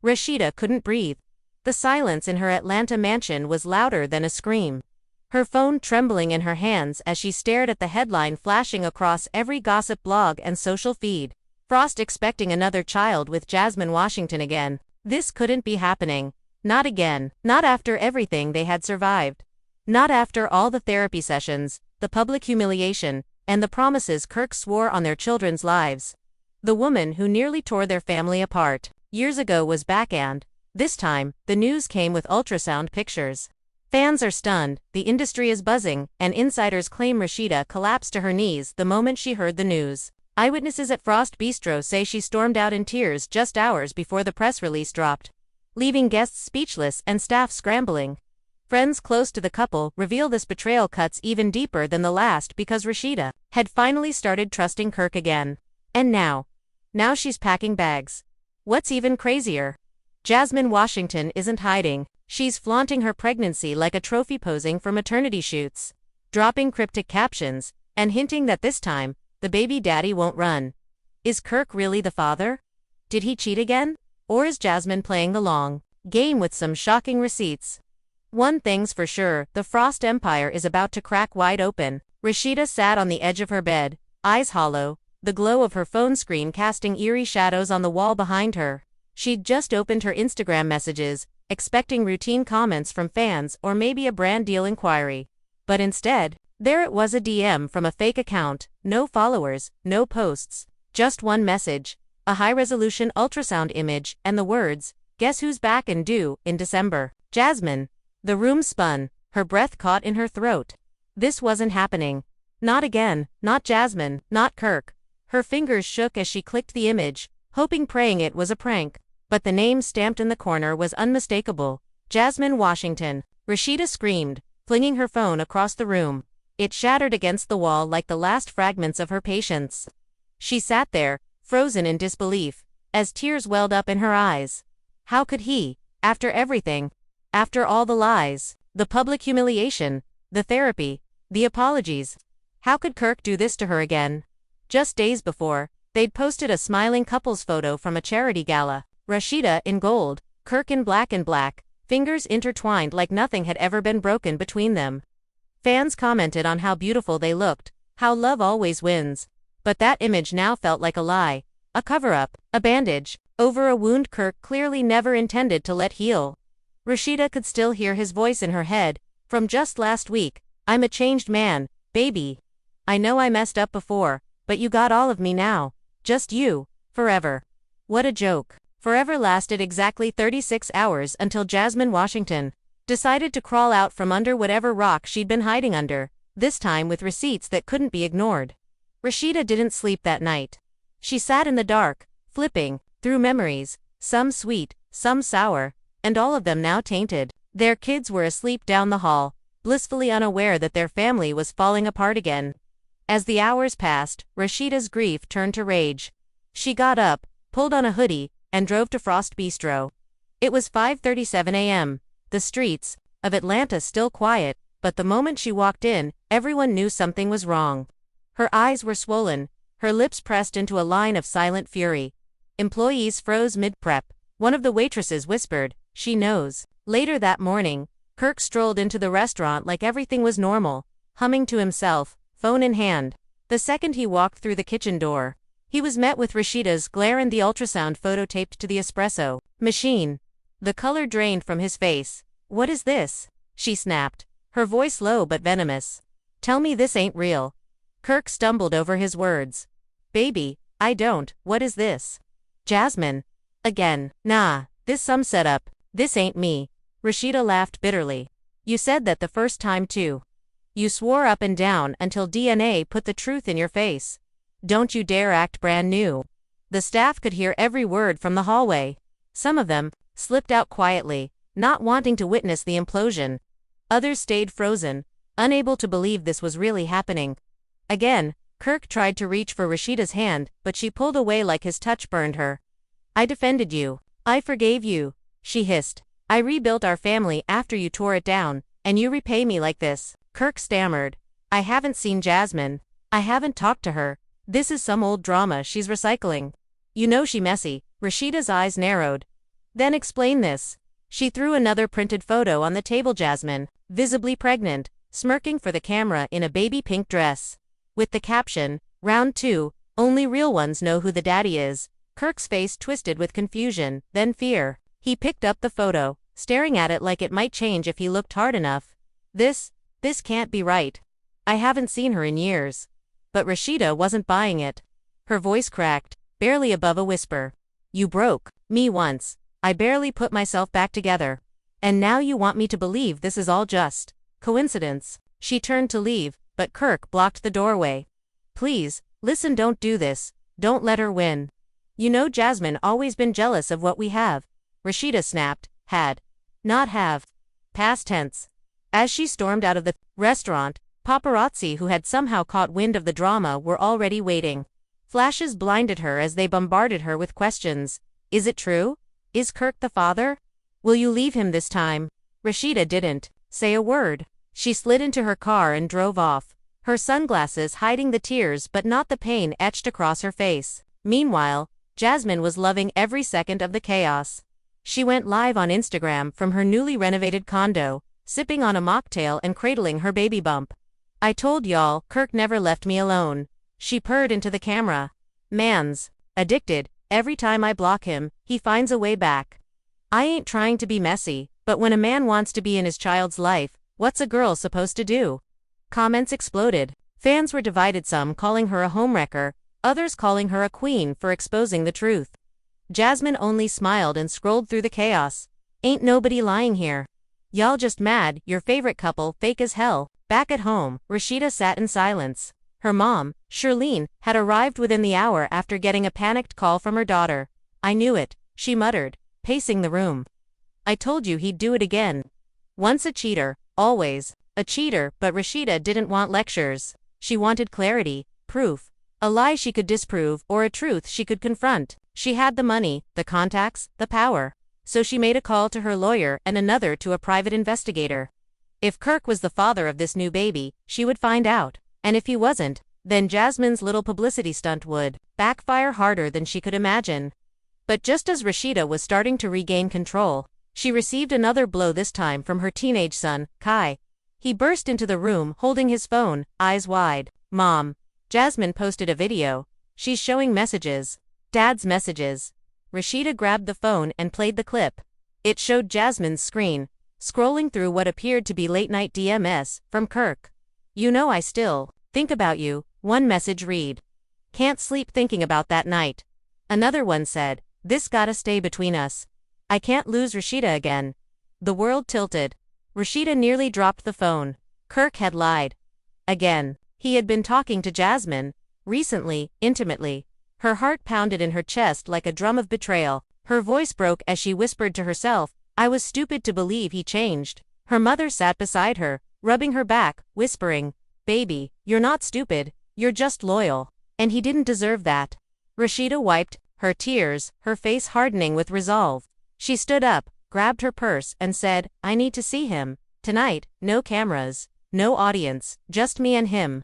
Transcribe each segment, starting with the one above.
Rasheeda couldn't breathe. The silence in her Atlanta mansion was louder than a scream. Her phone trembling in her hands as she stared at the headline flashing across every gossip blog and social feed. Frost expecting another child with Jasmine Washington again. This couldn't be happening. Not again. Not after everything they had survived. Not after all the therapy sessions, the public humiliation, and the promises Kirk swore on their children's lives. The woman who nearly tore their family apart years ago was back, and this time, the news came with ultrasound pictures. Fans are stunned, the industry is buzzing, and insiders claim Rasheeda collapsed to her knees the moment she heard the news. Eyewitnesses at Frost Bistro say she stormed out in tears just hours before the press release dropped, leaving guests speechless and staff scrambling. Friends close to the couple reveal this betrayal cuts even deeper than the last because Rasheeda had finally started trusting Kirk again. And now she's packing bags. What's even crazier? Jasmine Washington isn't hiding. She's flaunting her pregnancy like a trophy, posing for maternity shoots, dropping cryptic captions, and hinting that this time, the baby daddy won't run. Is Kirk really the father? Did he cheat again? Or is Jasmine playing the long game with some shocking receipts? One thing's for sure, the Frost empire is about to crack wide open. Rasheeda sat on the edge of her bed, eyes hollow, the glow of her phone screen casting eerie shadows on the wall behind her. She'd just opened her Instagram messages, expecting routine comments from fans or maybe a brand deal inquiry. But instead, there it was, a DM from a fake account, no followers, no posts, just one message, a high-resolution ultrasound image, and the words, "Guess who's back and due in December? Jasmine." The room spun, her breath caught in her throat. This wasn't happening. Not again, not Jasmine, not Kirk. Her fingers shook as she clicked the image, hoping, praying it was a prank. But the name stamped in the corner was unmistakable. Jasmine Washington. Rasheeda screamed, flinging her phone across the room. It shattered against the wall like the last fragments of her patience. She sat there, frozen in disbelief, as tears welled up in her eyes. How could he, after everything? After all the lies, the public humiliation, the therapy, the apologies. How could Kirk do this to her again? Just days before, they'd posted a smiling couple's photo from a charity gala. Rasheeda in gold, Kirk in black, fingers intertwined like nothing had ever been broken between them. Fans commented on how beautiful they looked, how love always wins. But that image now felt like a lie, a cover-up, a bandage, over a wound Kirk clearly never intended to let heal. Rasheeda could still hear his voice in her head, from just last week. "I'm a changed man, baby. I know I messed up before, but you got all of me now. Just you, forever." What a joke. Forever lasted exactly 36 hours until Jasmine Washington decided to crawl out from under whatever rock she'd been hiding under, this time with receipts that couldn't be ignored. Rasheeda didn't sleep that night. She sat in the dark, flipping through memories, some sweet, some sour, and all of them now tainted. Their kids were asleep down the hall, blissfully unaware that their family was falling apart again. As the hours passed, Rasheeda's grief turned to rage. She got up, pulled on a hoodie, and drove to Frost Bistro. It was 5:37 a.m., the streets of Atlanta still quiet, but the moment she walked in, everyone knew something was wrong. Her eyes were swollen, her lips pressed into a line of silent fury. Employees froze mid-prep. One of the waitresses whispered, "She knows." Later that morning, Kirk strolled into the restaurant like everything was normal, humming to himself, phone in hand. The second he walked through the kitchen door, he was met with Rasheeda's glare and the ultrasound photo taped to the espresso machine. The color drained from his face. "What is this?" she snapped, her voice low but venomous. "Tell me this ain't real." Kirk stumbled over his words. "Baby, I don't. What is this?" "Jasmine." Again. "Nah, this some setup. This ain't me." Rasheeda laughed bitterly. "You said that the first time too. You swore up and down until DNA put the truth in your face. Don't you dare act brand new." The staff could hear every word from the hallway. Some of them slipped out quietly, not wanting to witness the implosion. Others stayed frozen, unable to believe this was really happening. Again, Kirk tried to reach for Rasheeda's hand, but she pulled away like his touch burned her. "I defended you. I forgave you," she hissed. "I rebuilt our family after you tore it down, and you repay me like this." Kirk stammered. "I haven't seen Jasmine. I haven't talked to her. This is some old drama she's recycling. You know she messy." Rasheeda's eyes narrowed. Then explain this. She threw another printed photo on the table. Jasmine, visibly pregnant, smirking for the camera in a baby pink dress. With the caption, "Round 2, only real ones know who the daddy is." Kirk's face twisted with confusion, then fear. He picked up the photo, staring at it like it might change if he looked hard enough. This can't be right. I haven't seen her in years. But Rasheeda wasn't buying it. Her voice cracked, barely above a whisper. You broke me once. I barely put myself back together. And now you want me to believe this is all just coincidence. She turned to leave, but Kirk blocked the doorway. Please, listen, don't do this. Don't let her win. You know Jasmine always been jealous of what we have. Rasheeda snapped. Had. Not have. Past tense. As she stormed out of the restaurant, paparazzi who had somehow caught wind of the drama were already waiting. Flashes blinded her as they bombarded her with questions. Is it true? Is Kirk the father? Will you leave him this time? Rasheeda didn't say a word. She slid into her car and drove off, her sunglasses hiding the tears but not the pain etched across her face. Meanwhile, Jasmine was loving every second of the chaos. She went live on Instagram from her newly renovated condo, sipping on a mocktail and cradling her baby bump. I told y'all, Kirk never left me alone. She purred into the camera. Man's addicted. Every time I block him, he finds a way back. I ain't trying to be messy, but when a man wants to be in his child's life, what's a girl supposed to do? Comments exploded. Fans were divided, some calling her a homewrecker, others calling her a queen for exposing the truth. Jasmine only smiled and scrolled through the chaos. Ain't nobody lying here. Y'all just mad, your favorite couple, fake as hell. Back at home, Rasheeda sat in silence. Her mom, Shirlene, had arrived within the hour after getting a panicked call from her daughter. I knew it, she muttered, pacing the room. I told you he'd do it again. Once a cheater, always a cheater, but Rasheeda didn't want lectures. She wanted clarity, proof. A lie she could disprove or a truth she could confront. She had the money, the contacts, the power. So she made a call to her lawyer and another to a private investigator. If Kirk was the father of this new baby, she would find out. And if he wasn't, then Jasmine's little publicity stunt would backfire harder than she could imagine. But just as Rasheeda was starting to regain control, she received another blow, this time from her teenage son, Kai. He burst into the room holding his phone, eyes wide. Mom. Jasmine posted a video. She's showing messages. Dad's messages. Rasheeda grabbed the phone and played the clip. It showed Jasmine's screen, scrolling through what appeared to be late-night DMS from Kirk. You know I still think about you, one message read. Can't sleep thinking about that night. Another one said, this gotta stay between us. I can't lose Rasheeda again. The world tilted. Rasheeda nearly dropped the phone. Kirk had lied. Again. He had been talking to Jasmine. Recently, intimately. Her heart pounded in her chest like a drum of betrayal. Her voice broke as she whispered to herself, I was stupid to believe he changed. Her mother sat beside her, rubbing her back, whispering, Baby, you're not stupid, you're just loyal. And he didn't deserve that. Rasheeda wiped her tears, her face hardening with resolve. She stood up, grabbed her purse, and said, I need to see him. Tonight, no cameras, no audience, just me and him.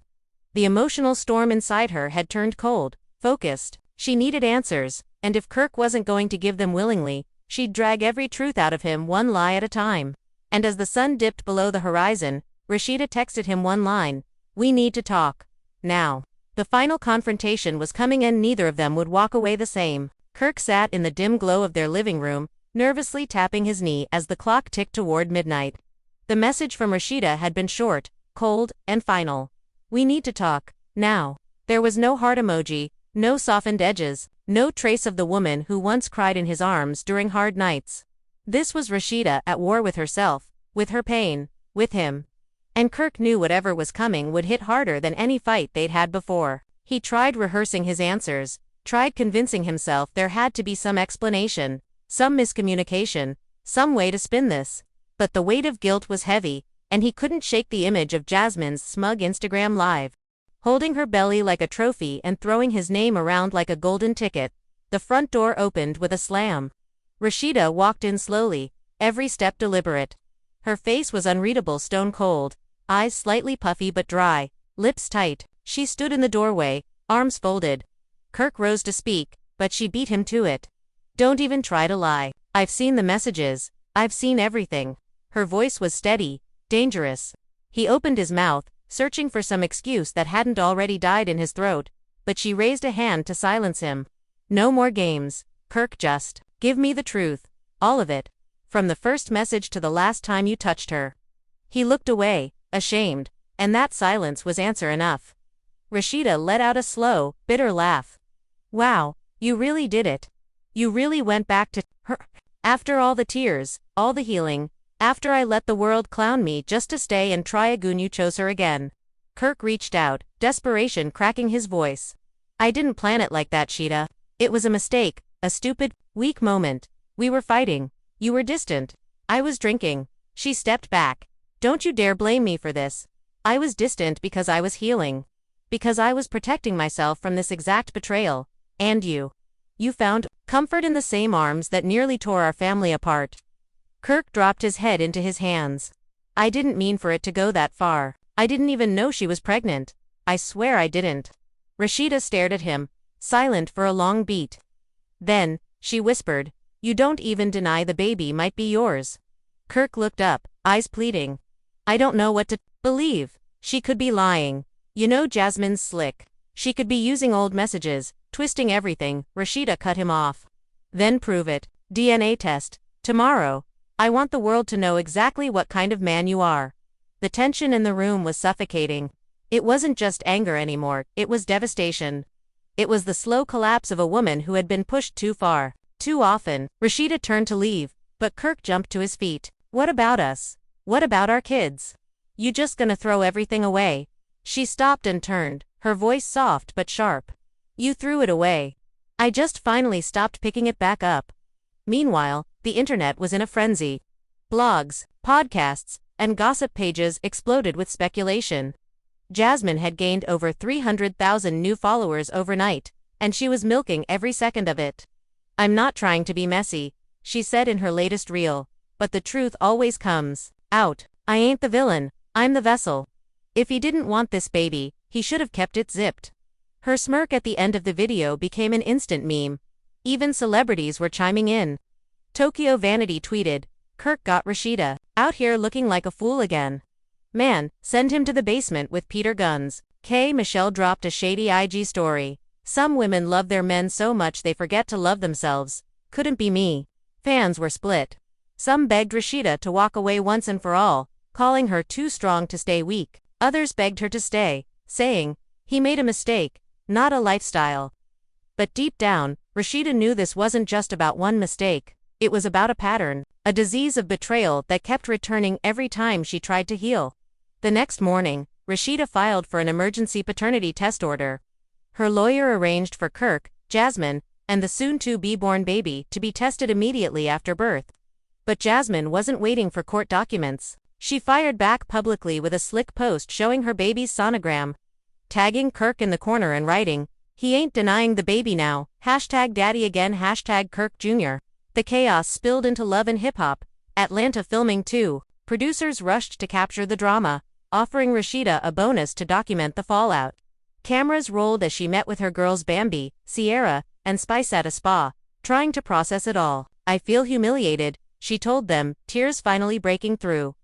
The emotional storm inside her had turned cold, focused. She needed answers, and if Kirk wasn't going to give them willingly, she'd drag every truth out of him one lie at a time. And as the sun dipped below the horizon, Rasheeda texted him one line. We need to talk. Now. The final confrontation was coming and neither of them would walk away the same. Kirk sat in the dim glow of their living room, nervously tapping his knee as the clock ticked toward midnight. The message from Rasheeda had been short, cold, and final. We need to talk. Now. There was no heart emoji, no softened edges, no trace of the woman who once cried in his arms during hard nights. This was Rasheeda at war with herself, with her pain, with him. And Kirk knew whatever was coming would hit harder than any fight they'd had before. He tried rehearsing his answers, tried convincing himself there had to be some explanation, some miscommunication, some way to spin this. But the weight of guilt was heavy, and he couldn't shake the image of Jasmine's smug Instagram live. Holding her belly like a trophy and throwing his name around like a golden ticket. The front door opened with a slam. Rasheeda walked in slowly, every step deliberate. Her face was unreadable, stone cold, eyes slightly puffy but dry, lips tight. She stood in the doorway, arms folded. Kirk rose to speak, but she beat him to it. Don't even try to lie. I've seen the messages. I've seen everything. Her voice was steady, dangerous. He opened his mouth, searching for some excuse that hadn't already died in his throat, but she raised a hand to silence him. No more games, Kirk, just give me the truth. All of it. From the first message to the last time you touched her. He looked away, ashamed, and that silence was answer enough. Rasheeda let out a slow, bitter laugh. Wow, you really did it. You really went back to her. After all the tears, all the healing, after I let the world clown me just to stay and try again, you chose her again. Kirk reached out, desperation cracking his voice. I didn't plan it like that, Sheeda. It was a mistake, a stupid, weak moment. We were fighting. You were distant. I was drinking. She stepped back. Don't you dare blame me for this. I was distant because I was healing. Because I was protecting myself from this exact betrayal. And you. You found comfort in the same arms that nearly tore our family apart. Kirk dropped his head into his hands. I didn't mean for it to go that far. I didn't even know she was pregnant. I swear I didn't. Rasheeda stared at him, silent for a long beat. Then, she whispered, you don't even deny the baby might be yours. Kirk looked up, eyes pleading. I don't know what to believe. She could be lying. You know Jasmine's slick. She could be using old messages, twisting everything. Rasheeda cut him off. Then prove it. DNA test. Tomorrow. I want the world to know exactly what kind of man you are. The tension in the room was suffocating. It wasn't just anger anymore, it was devastation. It was the slow collapse of a woman who had been pushed too far, too often. Rasheeda turned to leave, but Kirk jumped to his feet. What about us? What about our kids? You just gonna throw everything away? She stopped and turned, her voice soft but sharp. You threw it away. I just finally stopped picking it back up. Meanwhile, the internet was in a frenzy. Blogs, podcasts, and gossip pages exploded with speculation. Jasmine had gained over 300,000 new followers overnight, and she was milking every second of it. I'm not trying to be messy, she said in her latest reel, but the truth always comes out. I ain't the villain, I'm the vessel. If he didn't want this baby, he should have kept it zipped. Her smirk at the end of the video became an instant meme. Even celebrities were chiming in. Tokyo Vanity tweeted, Kirk got Rasheeda out here looking like a fool again. Man, send him to the basement with Peter Guns. K. Michelle dropped a shady IG story. Some women love their men so much they forget to love themselves. Couldn't be me. Fans were split. Some begged Rasheeda to walk away once and for all, calling her too strong to stay weak. Others begged her to stay, saying, he made a mistake, not a lifestyle. But deep down, Rasheeda knew this wasn't just about one mistake. It was about a pattern, a disease of betrayal that kept returning every time she tried to heal. The next morning, Rasheeda filed for an emergency paternity test order. Her lawyer arranged for Kirk, Jasmine, and the soon-to-be-born baby to be tested immediately after birth. But Jasmine wasn't waiting for court documents. She fired back publicly with a slick post showing her baby's sonogram, tagging Kirk in the corner and writing, he ain't denying the baby now, #daddy again, #Kirk Jr. The chaos spilled into Love and Hip Hop, Atlanta filming too. Producers rushed to capture the drama, offering Rasheeda a bonus to document the fallout. Cameras rolled as she met with her girls Bambi, Sierra, and Spice at a spa, trying to process it all. I feel humiliated, she told them, tears finally breaking through.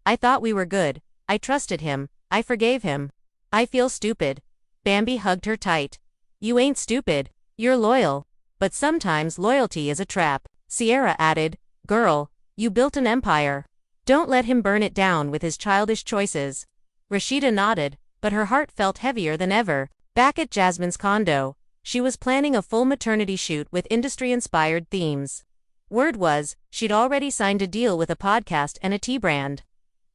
I thought we were good. I trusted him. I forgave him. I feel stupid. Bambi hugged her tight. You ain't stupid. You're loyal. But sometimes loyalty is a trap. Sierra added, girl, you built an empire. Don't let him burn it down with his childish choices. Rasheeda nodded, but her heart felt heavier than ever. Back at Jasmine's condo, she was planning a full maternity shoot with industry-inspired themes. Word was, she'd already signed a deal with a podcast and a tea brand.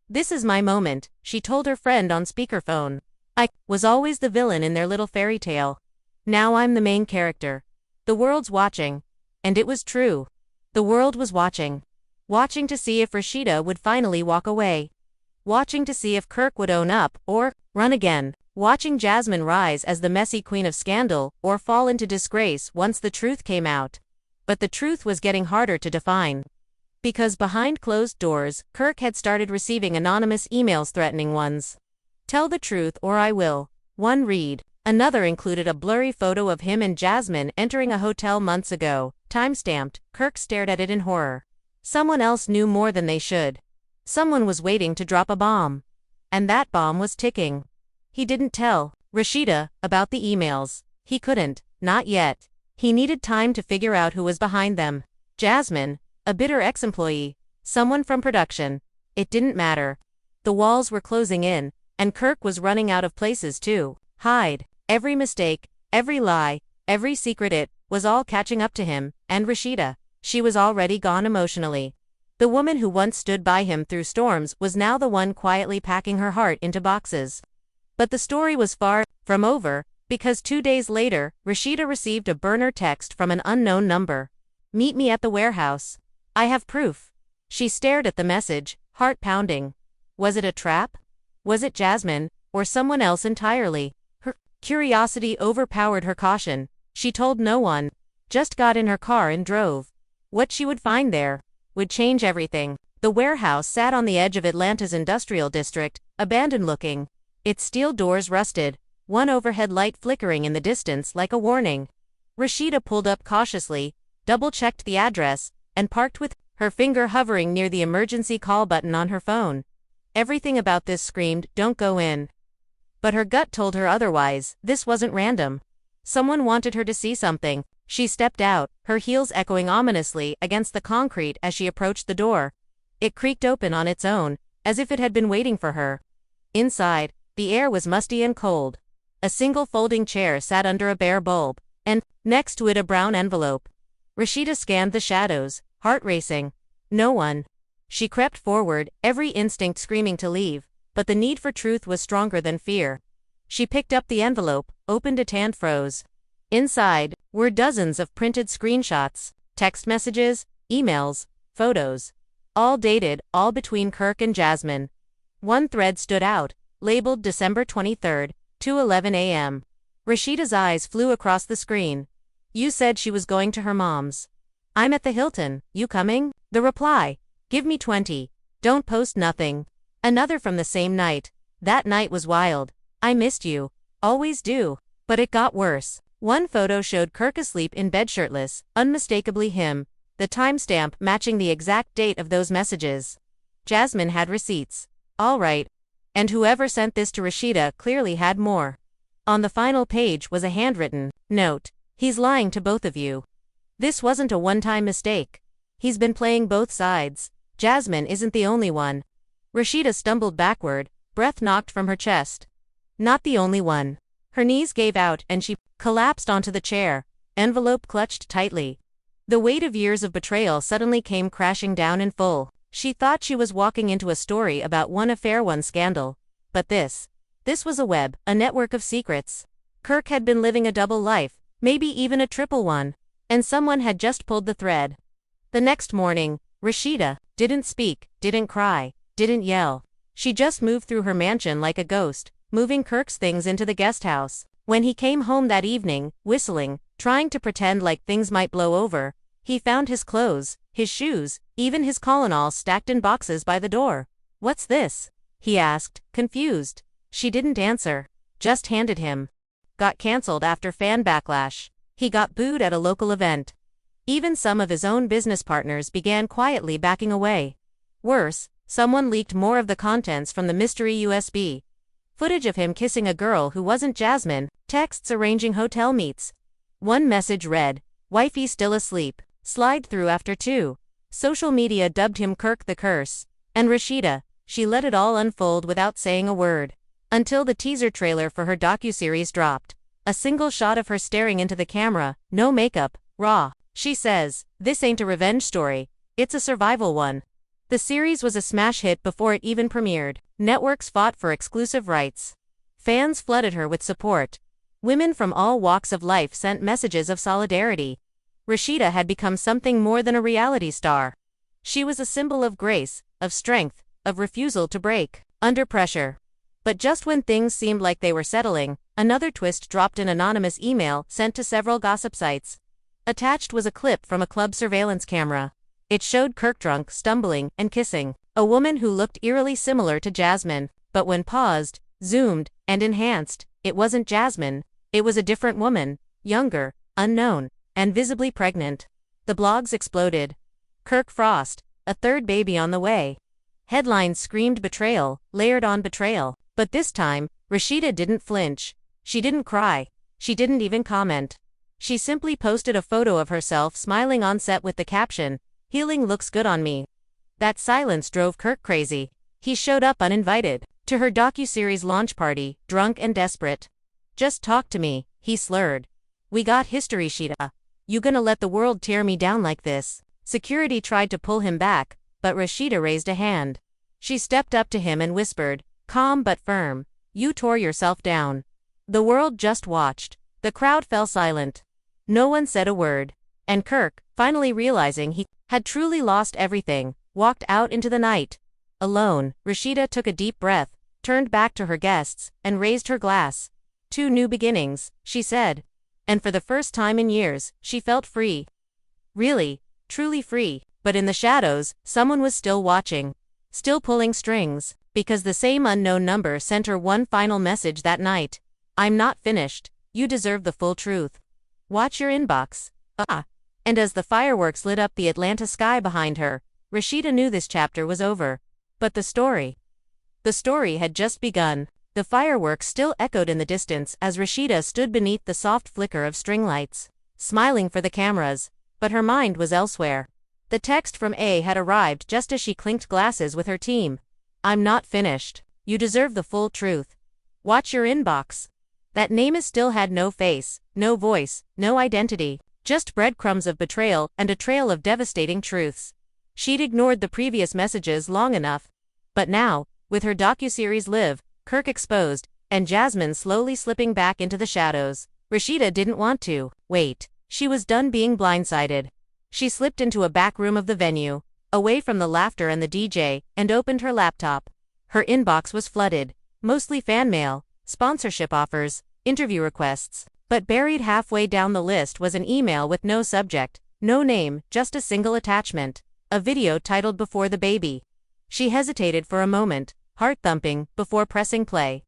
This is my moment, she told her friend on speakerphone. I was always the villain in their little fairy tale. Now I'm the main character. The world's watching. And it was true. The world was watching. Watching to see if Rasheeda would finally walk away. Watching to see if Kirk would own up, or run again. Watching Jasmine rise as the messy queen of scandal, or fall into disgrace once the truth came out. But the truth was getting harder to define. Because behind closed doors, Kirk had started receiving anonymous emails threatening ones. Tell the truth or I will. One read. Another included a blurry photo of him and Jasmine entering a hotel months ago, Timestamped. Kirk stared at it in horror. Someone else knew more than they should. Someone was waiting to drop a bomb. And that bomb was ticking. He didn't tell Rasheeda about the emails. He couldn't, not yet. He needed time to figure out who was behind them. Jasmine, a bitter ex-employee, someone from production. It didn't matter. The walls were closing in, and Kirk was running out of places to hide. Every mistake, every lie, every secret, it was all catching up to him, and Rasheeda. She was already gone emotionally. The woman who once stood by him through storms was now the one quietly packing her heart into boxes. But the story was far from over, because 2 days later, Rasheeda received a burner text from an unknown number. "Meet me at the warehouse. I have proof." She stared at the message, heart pounding. Was it a trap? Was it Jasmine, or someone else entirely? Her curiosity overpowered her caution. She told no one. Just got in her car and drove. What she would find there would change everything. The warehouse sat on the edge of Atlanta's industrial district, abandoned looking. Its steel doors rusted, one overhead light flickering in the distance like a warning. Rasheeda pulled up cautiously, double-checked the address, and parked with her finger hovering near the emergency call button on her phone. Everything about this screamed, "Don't go in." But her gut told her otherwise. This wasn't random. Someone wanted her to see something. She stepped out, her heels echoing ominously against the concrete as she approached the door. It creaked open on its own, as if it had been waiting for her. Inside, the air was musty and cold. A single folding chair sat under a bare bulb, and, next to it, a brown envelope. Rasheeda scanned the shadows, heart racing. No one. She crept forward, every instinct screaming to leave, but the need for truth was stronger than fear. She picked up the envelope, opened it, and froze. Inside were dozens of printed screenshots, text messages, emails, photos. All dated, all between Kirk and Jasmine. One thread stood out, labeled December 23rd, 2:11 a.m. Rasheeda's eyes flew across the screen. "You said she was going to her mom's. I'm at the Hilton, you coming?" The reply, "Give me 20. Don't post nothing." Another from the same night. "That night was wild. I missed you. Always do." But it got worse. One photo showed Kirk asleep in bed shirtless, unmistakably him, the timestamp matching the exact date of those messages. Jasmine had receipts. All right. And whoever sent this to Rasheeda clearly had more. On the final page was a handwritten note. "He's lying to both of you. This wasn't a one-time mistake. He's been playing both sides. Jasmine isn't the only one." Rasheeda stumbled backward, breath knocked from her chest. Not the only one. Her knees gave out and she collapsed onto the chair, envelope clutched tightly. The weight of years of betrayal suddenly came crashing down in full. She thought she was walking into a story about one affair, one scandal. But this was a web, a network of secrets. Kirk had been living a double life, maybe even a triple one. And someone had just pulled the thread. The next morning, Rasheeda didn't speak, didn't cry, didn't yell. She just moved through her mansion like a ghost, moving Kirk's things into the guest house. When he came home that evening, whistling, trying to pretend like things might blow over, he found his clothes, his shoes, even his Colonol stacked in boxes by the door. "What's this?" he asked, confused. She didn't answer, just handed him. Got cancelled after fan backlash. He got booed at a local event. Even some of his own business partners began quietly backing away. Worse, someone leaked more of the contents from the mystery USB. Footage of him kissing a girl who wasn't Jasmine, texts arranging hotel meets. One message read, "Wifey still asleep, slide through after 2. Social media dubbed him Kirk the Curse. And Rasheeda, she let it all unfold without saying a word. Until the teaser trailer for her docuseries dropped. A single shot of her staring into the camera, no makeup, raw. She says, "This ain't a revenge story, it's a survival one." The series was a smash hit before it even premiered. Networks fought for exclusive rights. Fans flooded her with support. Women from all walks of life sent messages of solidarity. Rasheeda had become something more than a reality star. She was a symbol of grace, of strength, of refusal to break under pressure. But just when things seemed like they were settling, another twist dropped: an anonymous email sent to several gossip sites. Attached was a clip from a club surveillance camera. It showed Kirk drunk, stumbling, and kissing a woman who looked eerily similar to Jasmine, but when paused, zoomed, and enhanced, it wasn't Jasmine. It was a different woman, younger, unknown, and visibly pregnant. The blogs exploded. Kirk Frost, a third baby on the way. Headlines screamed betrayal, layered on betrayal. But this time, Rasheeda didn't flinch. She didn't cry. She didn't even comment. She simply posted a photo of herself smiling on set with the caption, "Healing looks good on me." That silence drove Kirk crazy. He showed up uninvited to her docuseries launch party, drunk and desperate. "Just talk to me," he slurred. "We got history, Sheeda. You gonna let the world tear me down like this?" Security tried to pull him back, but Rasheeda raised a hand. She stepped up to him and whispered, calm but firm, "You tore yourself down." The world just watched. The crowd fell silent. No one said a word. And Kirk, finally realizing he had truly lost everything, walked out into the night. Alone, Rasheeda took a deep breath, turned back to her guests, and raised her glass. "Two new beginnings," she said. And for the first time in years, she felt free. Really, truly free. But in the shadows, someone was still watching. Still pulling strings. Because the same unknown number sent her one final message that night. "I'm not finished. You deserve the full truth. Watch your inbox." And as the fireworks lit up the Atlanta sky behind her, Rasheeda knew this chapter was over. But the story had just begun. The fireworks still echoed in the distance as Rasheeda stood beneath the soft flicker of string lights, smiling for the cameras, but her mind was elsewhere. The text from A had arrived just as she clinked glasses with her team. "I'm not finished. You deserve the full truth. Watch your inbox." That name still had no face, no voice, no identity, just breadcrumbs of betrayal and a trail of devastating truths. She'd ignored the previous messages long enough. But now, with her docuseries Live, Kirk exposed, and Jasmine slowly slipping back into the shadows, Rasheeda didn't want to wait. She was done being blindsided. She slipped into a back room of the venue, away from the laughter and the DJ, and opened her laptop. Her inbox was flooded, mostly fan mail, sponsorship offers, interview requests. But buried halfway down the list was an email with no subject, no name, just a single attachment. A video titled "Before the Baby." She hesitated for a moment, heart thumping, before pressing play.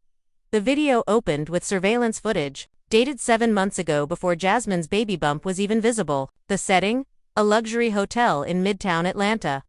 The video opened with surveillance footage, dated 7 months ago before Jasmine's baby bump was even visible. The setting? A luxury hotel in Midtown Atlanta.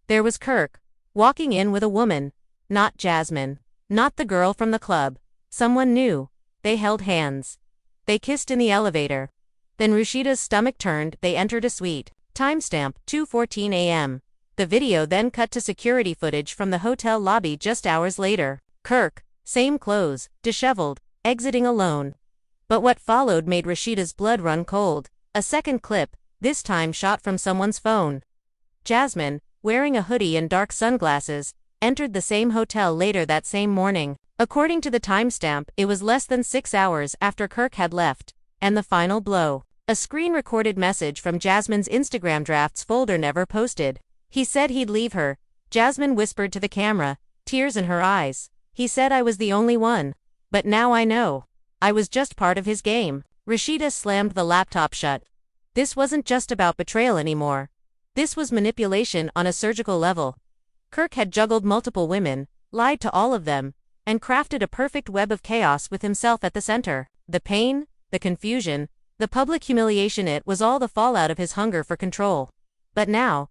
There was Kirk, walking in with a woman. Not Jasmine. Not the girl from the club. Someone new. They held hands. They kissed in the elevator. Then Rasheeda's stomach turned. They entered a suite. Timestamp, 2:14 a.m. The video then cut to security footage from the hotel lobby just hours later. Kirk, same clothes, disheveled, exiting alone. But what followed made Rasheeda's blood run cold. A second clip, this time shot from someone's phone. Jasmine, wearing a hoodie and dark sunglasses, entered the same hotel later that same morning. According to the timestamp, it was less than 6 hours after Kirk had left. And the final blow. A screen-recorded message from Jasmine's Instagram drafts folder never posted. He said he'd leave her. Jasmine whispered to the camera, tears in her eyes. "He said I was the only one. But now I know. I was just part of his game." Rasheeda slammed the laptop shut. This wasn't just about betrayal anymore. This was manipulation on a surgical level. Kirk had juggled multiple women, lied to all of them, and crafted a perfect web of chaos with himself at the center. The pain, the confusion, the public humiliation, it was all the fallout of his hunger for control. But now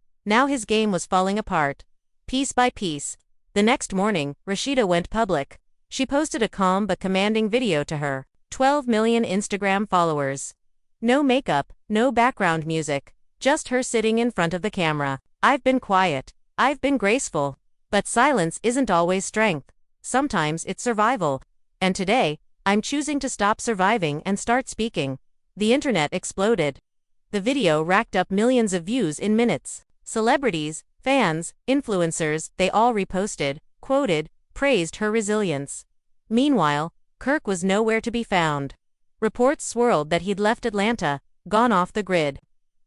his game was falling apart. Piece by piece. The next morning, Rasheeda went public. She posted a calm but commanding video to her 12 million Instagram followers. No makeup, no background music, just her sitting in front of the camera. "I've been quiet. I've been graceful. But silence isn't always strength. Sometimes it's survival. And today, I'm choosing to stop surviving and start speaking." The internet exploded. The video racked up millions of views in minutes. Celebrities, fans, influencers, they all reposted, quoted, praised her resilience. Meanwhile, Kirk was nowhere to be found. Reports swirled that he'd left Atlanta, gone off the grid.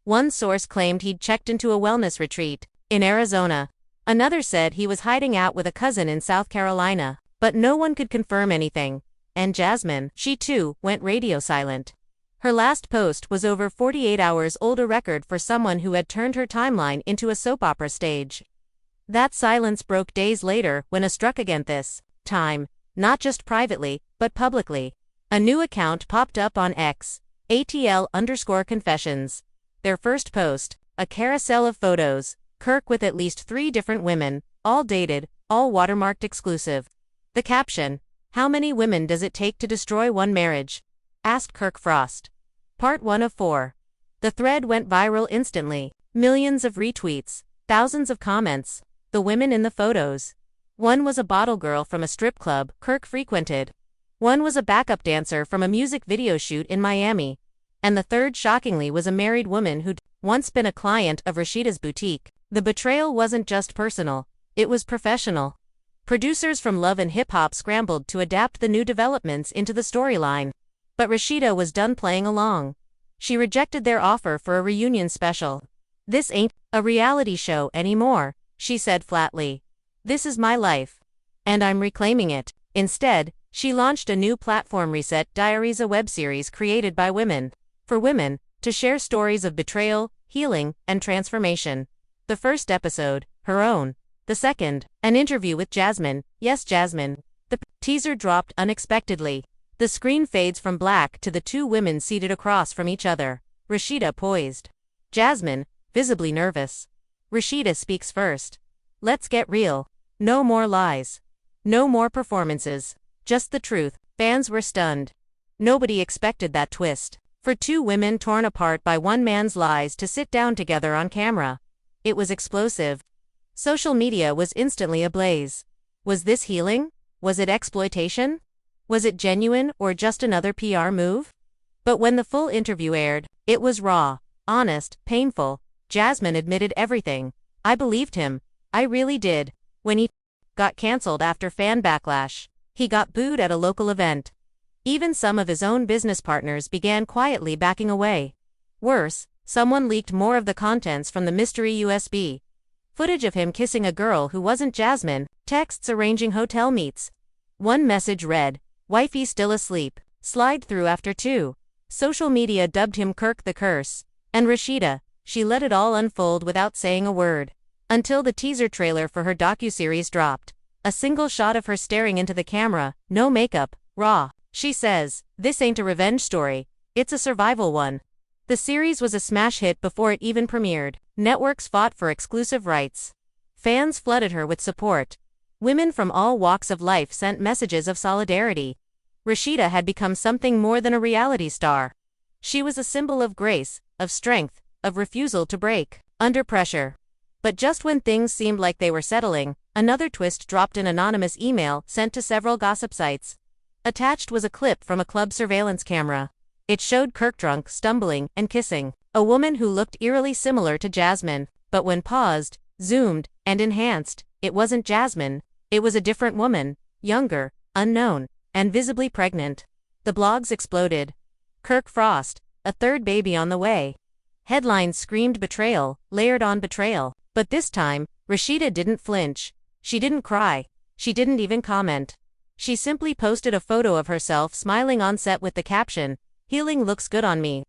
One source claimed he'd checked into a wellness retreat in Arizona. Another said he was hiding out with a cousin in South Carolina. But no one could confirm anything. And Jasmine, she too, went radio silent. Her last post was over 48 hours old, a record for someone who had turned her timeline into a soap opera stage. That silence broke days later when a struck again this time, not just privately, but publicly. A new account popped up on X, ATL_confessions. Their first post, A carousel of photos. Kirk with at least 3 different women, all dated, all watermarked exclusive. The caption: "How many women does it take to destroy one marriage?" asked Kirk Frost. Part 1 of 4. The thread went viral instantly. Millions of retweets, thousands of comments. The women in the photos. One was a bottle girl from a strip club Kirk frequented. One was a backup dancer from a music video shoot in Miami. And the third, shockingly, was a married woman who'd once been a client of Rasheeda's boutique. The betrayal wasn't just personal, it was professional. Producers from Love and Hip Hop scrambled to adapt the new developments into the storyline. But Rasheeda was done playing along. She rejected their offer for a reunion special. "This ain't a reality show anymore," she said flatly. "This is my life. And I'm reclaiming it." Instead, she launched a new platform, Reset Diaries, a web series created by women, for women, to share stories of betrayal, healing, and transformation. The first episode, her own. The second, an interview with Jasmine, yes, Jasmine. The teaser dropped unexpectedly. The screen fades from black to the 2 women seated across from each other. Rasheeda poised. Jasmine, visibly nervous. Rasheeda speaks first. "Let's get real. No more lies. No more performances. Just the truth." Fans were stunned. Nobody expected that twist. For 2 women torn apart by one man's lies to sit down together on camera. It was explosive. Social media was instantly ablaze. Was this healing? Was it exploitation? Was it genuine or just another PR move? But when the full interview aired, it was raw, honest, painful. Jasmine admitted everything. "I believed him. I really did. When he got cancelled after fan backlash. He got booed at a local event. Even some of his own business partners began quietly backing away. Worse, someone leaked more of the contents from the mystery USB. Footage of him kissing a girl who wasn't Jasmine, texts arranging hotel meets. One message read, 'Wifey still asleep, slide through after 2. Social media dubbed him Kirk the Curse. And Rasheeda, she let it all unfold without saying a word. Until the teaser trailer for her docuseries dropped. A single shot of her staring into the camera, no makeup, raw. She says, "This ain't a revenge story, it's a survival one." The series was a smash hit before it even premiered. Networks fought for exclusive rights. Fans flooded her with support. Women from all walks of life sent messages of solidarity. Rasheeda had become something more than a reality star. She was a symbol of grace, of strength, of refusal to break under pressure. But just when things seemed like they were settling, another twist dropped. An anonymous email sent to several gossip sites. Attached was a clip from a club surveillance camera. It showed Kirk drunk, stumbling, and kissing a woman who looked eerily similar to Jasmine, but when paused, zoomed, and enhanced, it wasn't Jasmine. It was a different woman, younger, unknown, and visibly pregnant. The blogs exploded. Kirk Frost, a third baby on the way. Headlines screamed betrayal, layered on betrayal. But this time, Rasheeda didn't flinch. She didn't cry. She didn't even comment. She simply posted a photo of herself smiling on set with the caption, "Healing looks good on me."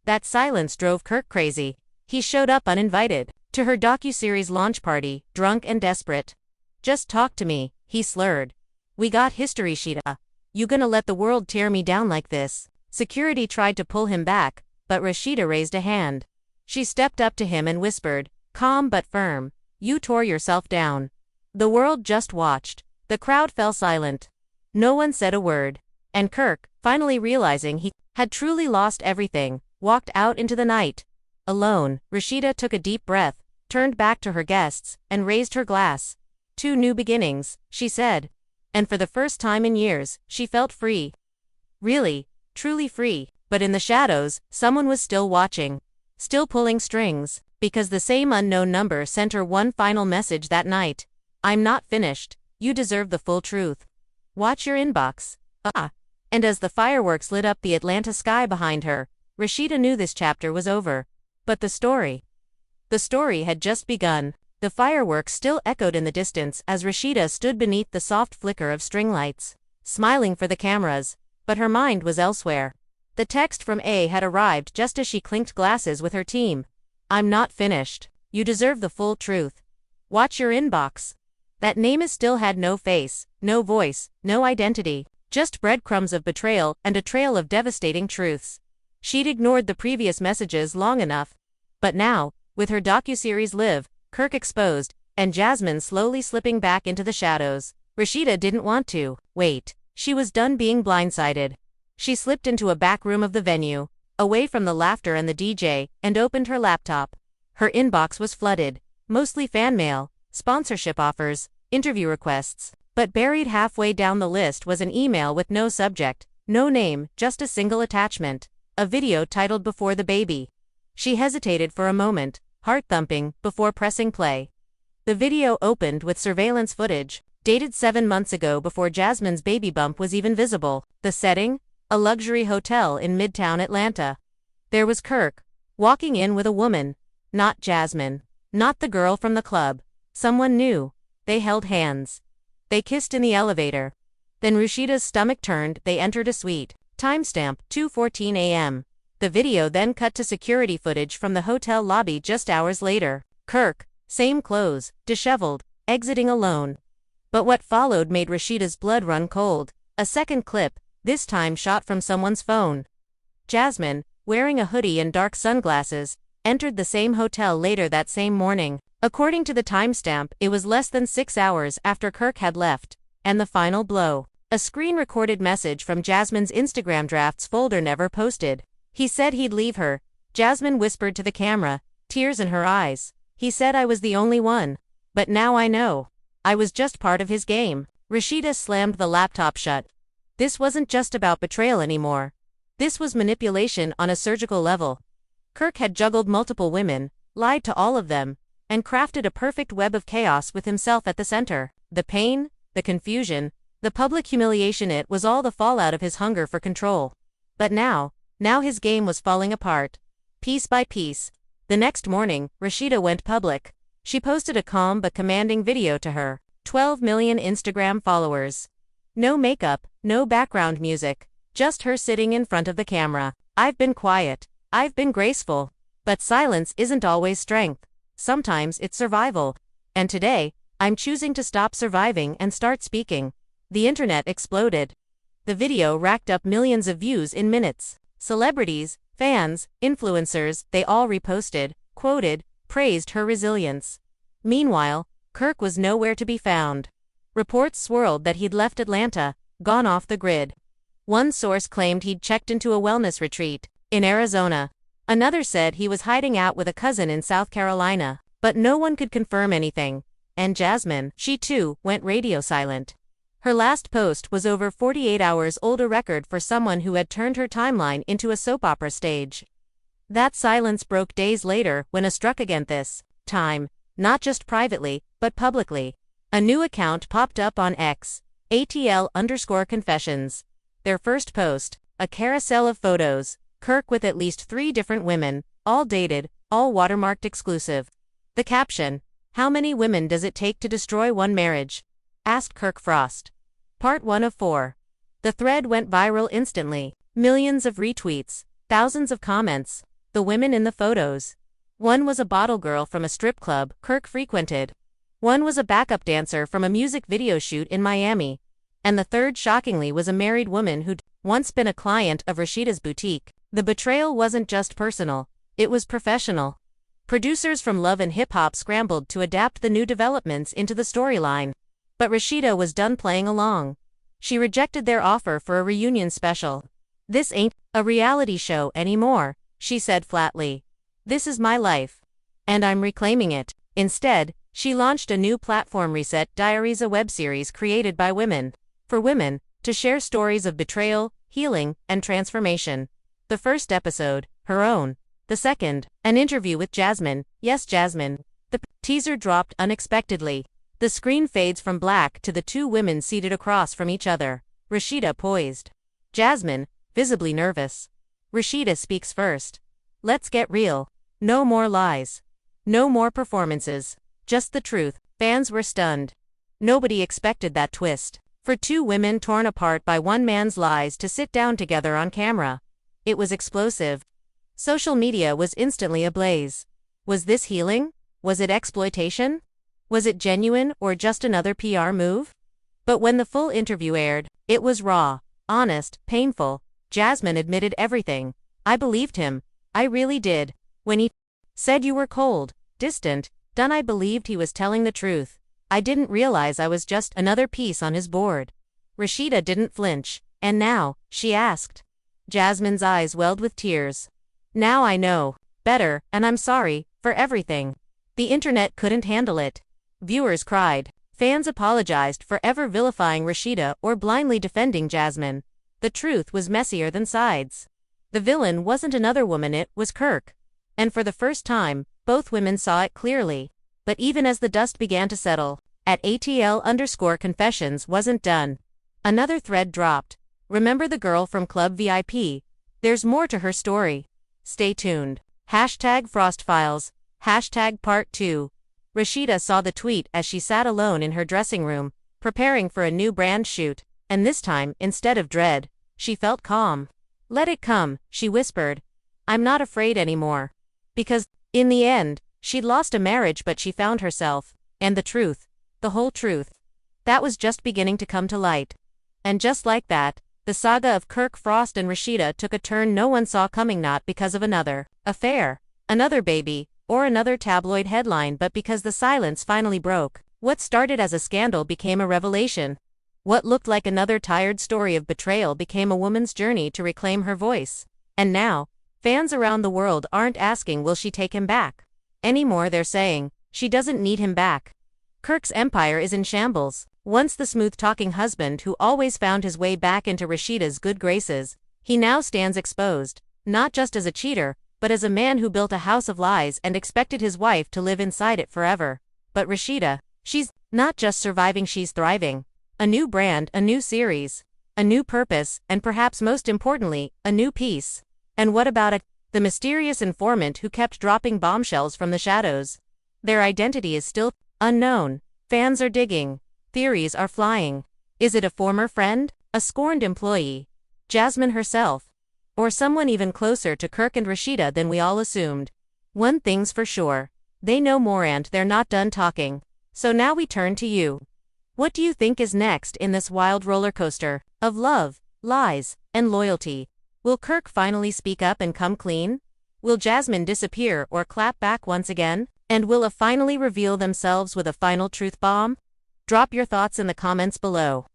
That silence drove Kirk crazy. He showed up uninvited to her docuseries launch party, drunk and desperate. "Just talk to me," he slurred. "We got history, Sheeta. You gonna let the world tear me down like this?" Security tried to pull him back, but Rasheeda raised a hand. She stepped up to him and whispered, calm but firm, "You tore yourself down." The world just watched. The crowd fell silent. No one said a word. And Kirk, finally realizing he had truly lost everything, walked out into the night. Alone, Rasheeda took a deep breath, turned back to her guests, and raised her glass. "Two new beginnings," she said. And for the first time in years, she felt free. Really, truly free. But in the shadows, someone was still watching. Still pulling strings. Because the same unknown number sent her one final message that night. "I'm not finished. You deserve the full truth. Watch your inbox." And as the fireworks lit up the Atlanta sky behind her, Rasheeda knew this chapter was over. But the story had just begun. The fireworks still echoed in the distance as Rasheeda stood beneath the soft flicker of string lights, smiling for the cameras. But her mind was elsewhere. The text from A had arrived just as she clinked glasses with her team. "I'm not finished. You deserve the full truth. Watch your inbox." That name still had no face, no voice, no identity. Just breadcrumbs of betrayal and a trail of devastating truths. She'd ignored the previous messages long enough. But now, with her docuseries Live, Kirk exposed, and Jasmine slowly slipping back into the shadows. Rasheeda didn't want to wait. She was done being blindsided. She slipped into a back room of the venue, away from the laughter and the DJ, and opened her laptop. Her inbox was flooded, mostly fan mail, sponsorship offers, interview requests. But buried halfway down the list was an email with no subject, no name, just a single attachment. A video titled Before the Baby. She hesitated for a moment, heart thumping, before pressing play. The video opened with surveillance footage, dated 7 months ago before Jasmine's baby bump was even visible. The setting? A luxury hotel in Midtown Atlanta. There was Kirk, walking in with a woman. Not Jasmine. Not the girl from the club. Someone new. They held hands. They kissed in the elevator. Then Rasheeda's stomach turned, they entered a suite. Timestamp, 2:14 a.m. The video then cut to security footage from the hotel lobby just hours later. Kirk, same clothes, disheveled, exiting alone. But what followed made Rasheeda's blood run cold. A second clip, this time shot from someone's phone. Jasmine, wearing a hoodie and dark sunglasses, entered the same hotel later that same morning. According to the timestamp, it was less than 6 hours after Kirk had left. And the final blow. A screen-recorded message from Jasmine's Instagram drafts folder never posted. He said he'd leave her. Jasmine whispered to the camera, tears in her eyes. He said I was the only one. But now I know. I was just part of his game. Rasheeda slammed the laptop shut. This wasn't just about betrayal anymore. This was manipulation on a surgical level. Kirk had juggled multiple women, lied to all of them, and crafted a perfect web of chaos with himself at the center. The pain, the confusion, the public humiliation, it was all the fallout of his hunger for control. But now his game was falling apart. Piece by piece. The next morning, Rasheeda went public. She posted a calm but commanding video to her 12 million Instagram followers. No makeup, no background music, just her sitting in front of the camera. I've been quiet. I've been graceful. But silence isn't always strength. Sometimes it's survival. And today, I'm choosing to stop surviving and start speaking. The internet exploded. The video racked up millions of views in minutes. Celebrities, fans, influencers, they all reposted, quoted, praised her resilience. Meanwhile, Kirk was nowhere to be found. Reports swirled that he'd left Atlanta, gone off the grid. One source claimed he'd checked into a wellness retreat in Arizona. Another said he was hiding out with a cousin in South Carolina. But no one could confirm anything. And Jasmine, she too, went radio silent. Her last post was over 48 hours old, a record for someone who had turned her timeline into a soap opera stage. That silence broke days later when a struck against this time, not just privately, but publicly. A new account popped up on X, ATL_confessions. Their first post, a carousel of photos, Kirk with at least 3 different women, all dated, all watermarked exclusive. The caption, "How many women does it take to destroy one marriage?" asked Kirk Frost. Part 1 of 4. The thread went viral instantly. Millions of retweets, thousands of comments. The women in the photos. One was a bottle girl from a strip club Kirk frequented. One was a backup dancer from a music video shoot in Miami. And the third, shockingly, was a married woman who'd once been a client of Rasheeda's boutique. The betrayal wasn't just personal, it was professional. Producers from Love and Hip Hop scrambled to adapt the new developments into the storyline. But Rasheeda was done playing along. She rejected their offer for a reunion special. "This ain't a reality show anymore," she said flatly. "This is my life. And I'm reclaiming it." Instead, she launched a new platform, Reset Diaries, a web series created by women, for women, to share stories of betrayal, healing, and transformation. The first episode, her own. The second, an interview with Jasmine, yes Jasmine. The teaser dropped unexpectedly. The screen fades from black to the 2 women seated across from each other. Rasheeda poised. Jasmine, visibly nervous. Rasheeda speaks first. "Let's get real. No more lies. No more performances. Just the truth." Fans were stunned. Nobody expected that twist. For 2 women torn apart by one man's lies to sit down together on camera. It was explosive. Social media was instantly ablaze. Was this healing? Was it exploitation? Was it genuine or just another PR move? But when the full interview aired, it was raw, honest, painful. Jasmine admitted everything. "I believed him. I really did. When he said you were cold, distant, done. I believed he was telling the truth. I didn't realize I was just another piece on his board. Rasheeda didn't flinch. And now, she asked. Jasmine's eyes welled with tears. Now I know better, and I'm sorry for everything. The internet couldn't handle it. Viewers cried. Fans apologized for ever vilifying Rasheeda or blindly defending Jasmine. The truth was messier than sides. The villain wasn't another woman, it was Kirk. And for the first time, both women saw it clearly. But even as the dust began to settle, at ATL_confessions wasn't done. Another thread dropped. Remember the girl from Club VIP? There's more to her story. Stay tuned. #FrostFiles. #Part 2. Rasheeda saw the tweet as she sat alone in her dressing room, preparing for a new brand shoot, and this time, instead of dread, she felt calm. Let it come, she whispered. I'm not afraid anymore. Because, in the end, she'd lost a marriage, but she found herself, and the truth, the whole truth. That was just beginning to come to light. And just like that, the saga of Kirk Frost and Rasheeda took a turn no one saw coming, not because of another affair, another baby, or another tabloid headline, but because the silence finally broke. What started as a scandal became a revelation. What looked like another tired story of betrayal became a woman's journey to reclaim her voice. And now, fans around the world aren't asking will she take him back anymore, they're saying, she doesn't need him back. Kirk's empire is in shambles. Once the smooth-talking husband who always found his way back into Rasheeda's good graces, he now stands exposed, not just as a cheater, but as a man who built a house of lies and expected his wife to live inside it forever. But Rasheeda, she's not just surviving, she's thriving. A new brand, a new series, a new purpose, and perhaps most importantly, a new peace. And what about the mysterious informant who kept dropping bombshells from the shadows? Their identity is still unknown. Fans are digging. Theories are flying. Is it a former friend? A scorned employee? Jasmine herself? Or someone even closer to Kirk and Rasheeda than we all assumed? One thing's for sure. They know more and they're not done talking. So now we turn to you. What do you think is next in this wild roller coaster of love, lies, and loyalty? Will Kirk finally speak up and come clean? Will Jasmine disappear or clap back once again? And will a finally reveal themselves with a final truth bomb? Drop your thoughts in the comments below.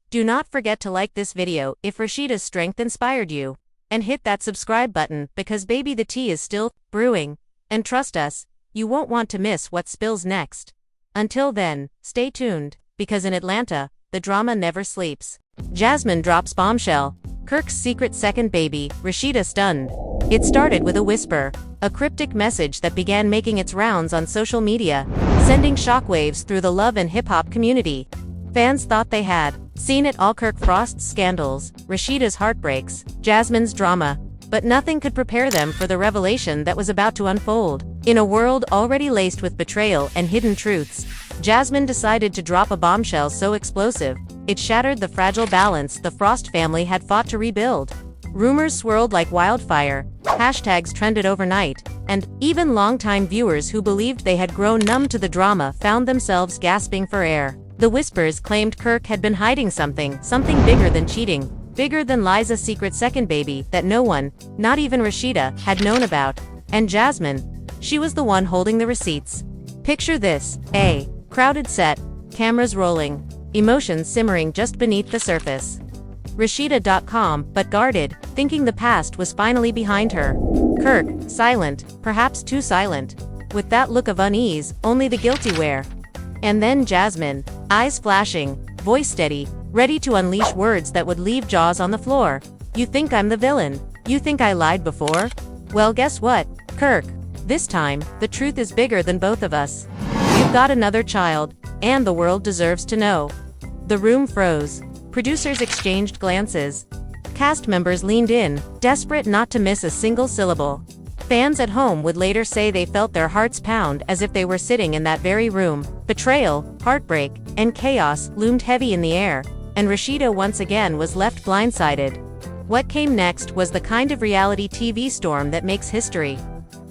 Do not forget to like this video if Rasheeda's strength inspired you. And hit that subscribe button because baby the tea is still brewing. And trust us, you won't want to miss what spills next. Until then, stay tuned, because in Atlanta, the drama never sleeps. Jasmine drops bombshell. Kirk's secret second baby, Rasheeda stunned. It started with a whisper, a cryptic message that began making its rounds on social media, sending shockwaves through the love and hip-hop community. Fans thought they had seen it all: Kirk Frost's scandals, Rasheeda's heartbreaks, Jasmine's drama, but nothing could prepare them for the revelation that was about to unfold. In a world already laced with betrayal and hidden truths, Jasmine decided to drop a bombshell so explosive, it shattered the fragile balance the Frost family had fought to rebuild. Rumors swirled like wildfire, hashtags trended overnight, and even longtime viewers who believed they had grown numb to the drama found themselves gasping for air. The whispers claimed Kirk had been hiding something bigger than cheating, bigger than Liza's secret second baby that no one, not even Rasheeda, had known about. And Jasmine, she was the one holding the receipts. Picture this: a crowded set, cameras rolling, emotions simmering just beneath the surface. Rasheeda, but guarded, thinking the past was finally behind her. Kirk, silent, perhaps too silent, with that look of unease only the guilty wear. And then Jasmine, eyes flashing, voice steady, ready to unleash words that would leave jaws on the floor. You think I'm the villain? You think I lied before? Well, guess what, Kirk? This time, the truth is bigger than both of us. You've got another child, and the world deserves to know. The room froze. Producers exchanged glances. Cast members leaned in, desperate not to miss a single syllable. Fans at home would later say they felt their hearts pound as if they were sitting in that very room. Betrayal, heartbreak, and chaos loomed heavy in the air, and Rasheeda once again was left blindsided. What came next was the kind of reality TV storm that makes history.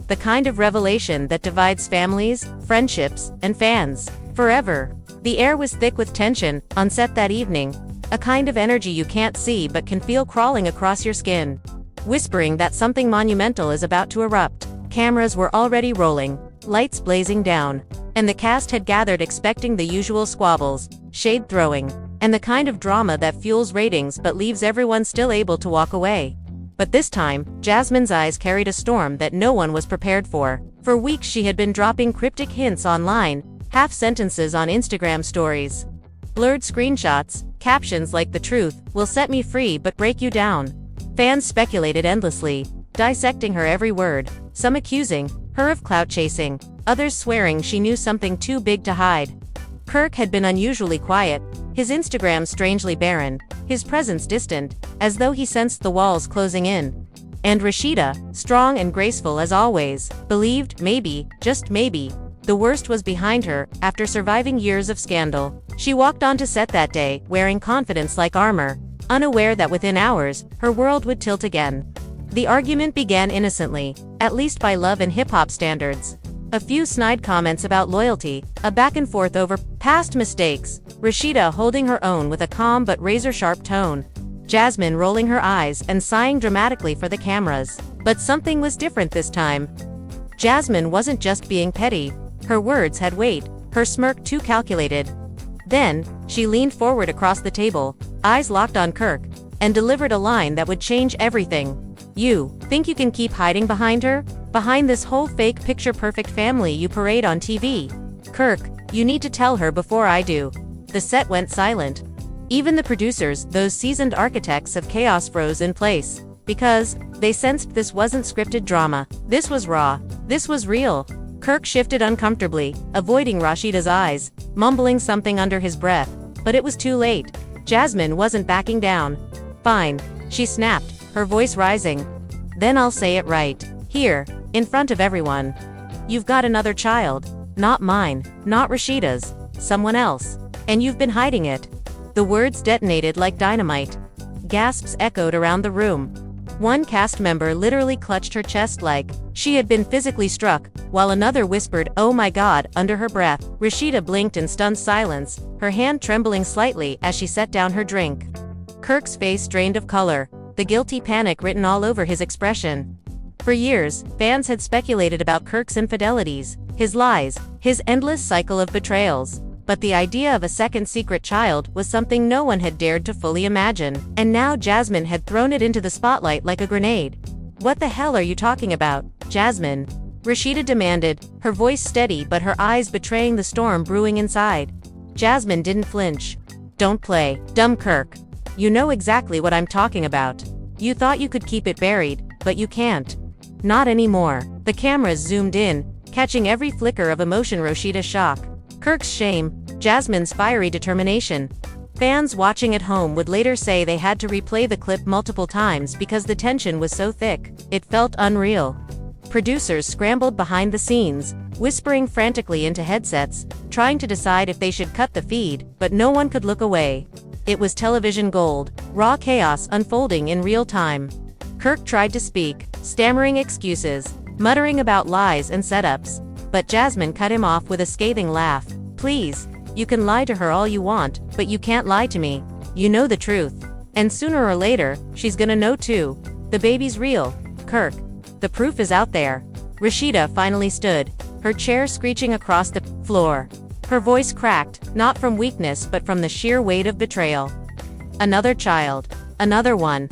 The kind of revelation that divides families, friendships, and fans forever. The air was thick with tension on set that evening, a kind of energy you can't see but can feel crawling across your skin, whispering that something monumental is about to erupt. Cameras were already rolling, lights blazing down, and the cast had gathered expecting the usual squabbles, shade throwing, and the kind of drama that fuels ratings but leaves everyone still able to walk away. But this time, Jasmine's eyes carried a storm that no one was prepared for. For weeks she had been dropping cryptic hints online, half-sentences on Instagram stories, blurred screenshots, captions like "the truth will set me free but break you down." Fans speculated endlessly, dissecting her every word, some accusing her of clout chasing, others swearing she knew something too big to hide. Kirk had been unusually quiet, his Instagram strangely barren, his presence distant, as though he sensed the walls closing in. And Rasheeda, strong and graceful as always, believed maybe, just maybe, the worst was behind her. After surviving years of scandal, she walked onto set that day, wearing confidence like armor, unaware that within hours, her world would tilt again. The argument began innocently, at least by love and hip-hop standards. A few snide comments about loyalty, a back and forth over past mistakes, Rasheeda holding her own with a calm but razor-sharp tone, Jasmine rolling her eyes and sighing dramatically for the cameras. But something was different this time. Jasmine wasn't just being petty, her words had weight, her smirk too calculated. Then, she leaned forward across the table, eyes locked on Kirk, and delivered a line that would change everything. "You think you can keep hiding behind her? Behind this whole fake picture-perfect family you parade on TV? Kirk, you need to tell her before I do." The set went silent. Even the producers, those seasoned architects of chaos, froze in place, because they sensed this wasn't scripted drama. This was raw. This was real. Kirk shifted uncomfortably, avoiding Rasheeda's eyes, mumbling something under his breath, but it was too late. Jasmine wasn't backing down. "Fine," she snapped, her voice rising. "Then I'll say it right. Here, in front of everyone. You've got another child. Not mine, not Rasheeda's, someone else. And you've been hiding it." The words detonated like dynamite. Gasps echoed around the room. One cast member literally clutched her chest like she had been physically struck, while another whispered, "Oh my God," under her breath. Rasheeda blinked in stunned silence, her hand trembling slightly as she set down her drink. Kirk's face drained of color, the guilty panic written all over his expression. For years, fans had speculated about Kirk's infidelities, his lies, his endless cycle of betrayals. But the idea of a second secret child was something no one had dared to fully imagine, and now Jasmine had thrown it into the spotlight like a grenade. "What the hell are you talking about, Jasmine?" Rasheeda demanded, her voice steady but her eyes betraying the storm brewing inside. Jasmine didn't flinch. "Don't play dumb, Kirk. You know exactly what I'm talking about. You thought you could keep it buried, but you can't. Not anymore." The cameras zoomed in, catching every flicker of emotion. Rasheeda's shock, Kirk's shame, Jasmine's fiery determination. Fans watching at home would later say they had to replay the clip multiple times because the tension was so thick, it felt unreal. Producers scrambled behind the scenes, whispering frantically into headsets, trying to decide if they should cut the feed, but no one could look away. It was television gold, raw chaos unfolding in real time. Kirk tried to speak, stammering excuses, muttering about lies and setups, but Jasmine cut him off with a scathing laugh. "Please, you can lie to her all you want, but you can't lie to me. You know the truth. And sooner or later, she's gonna know too. The baby's real, Kirk. The proof is out there." Rasheeda finally stood, her chair screeching across the floor. Her voice cracked, not from weakness but from the sheer weight of betrayal. "Another child. Another one."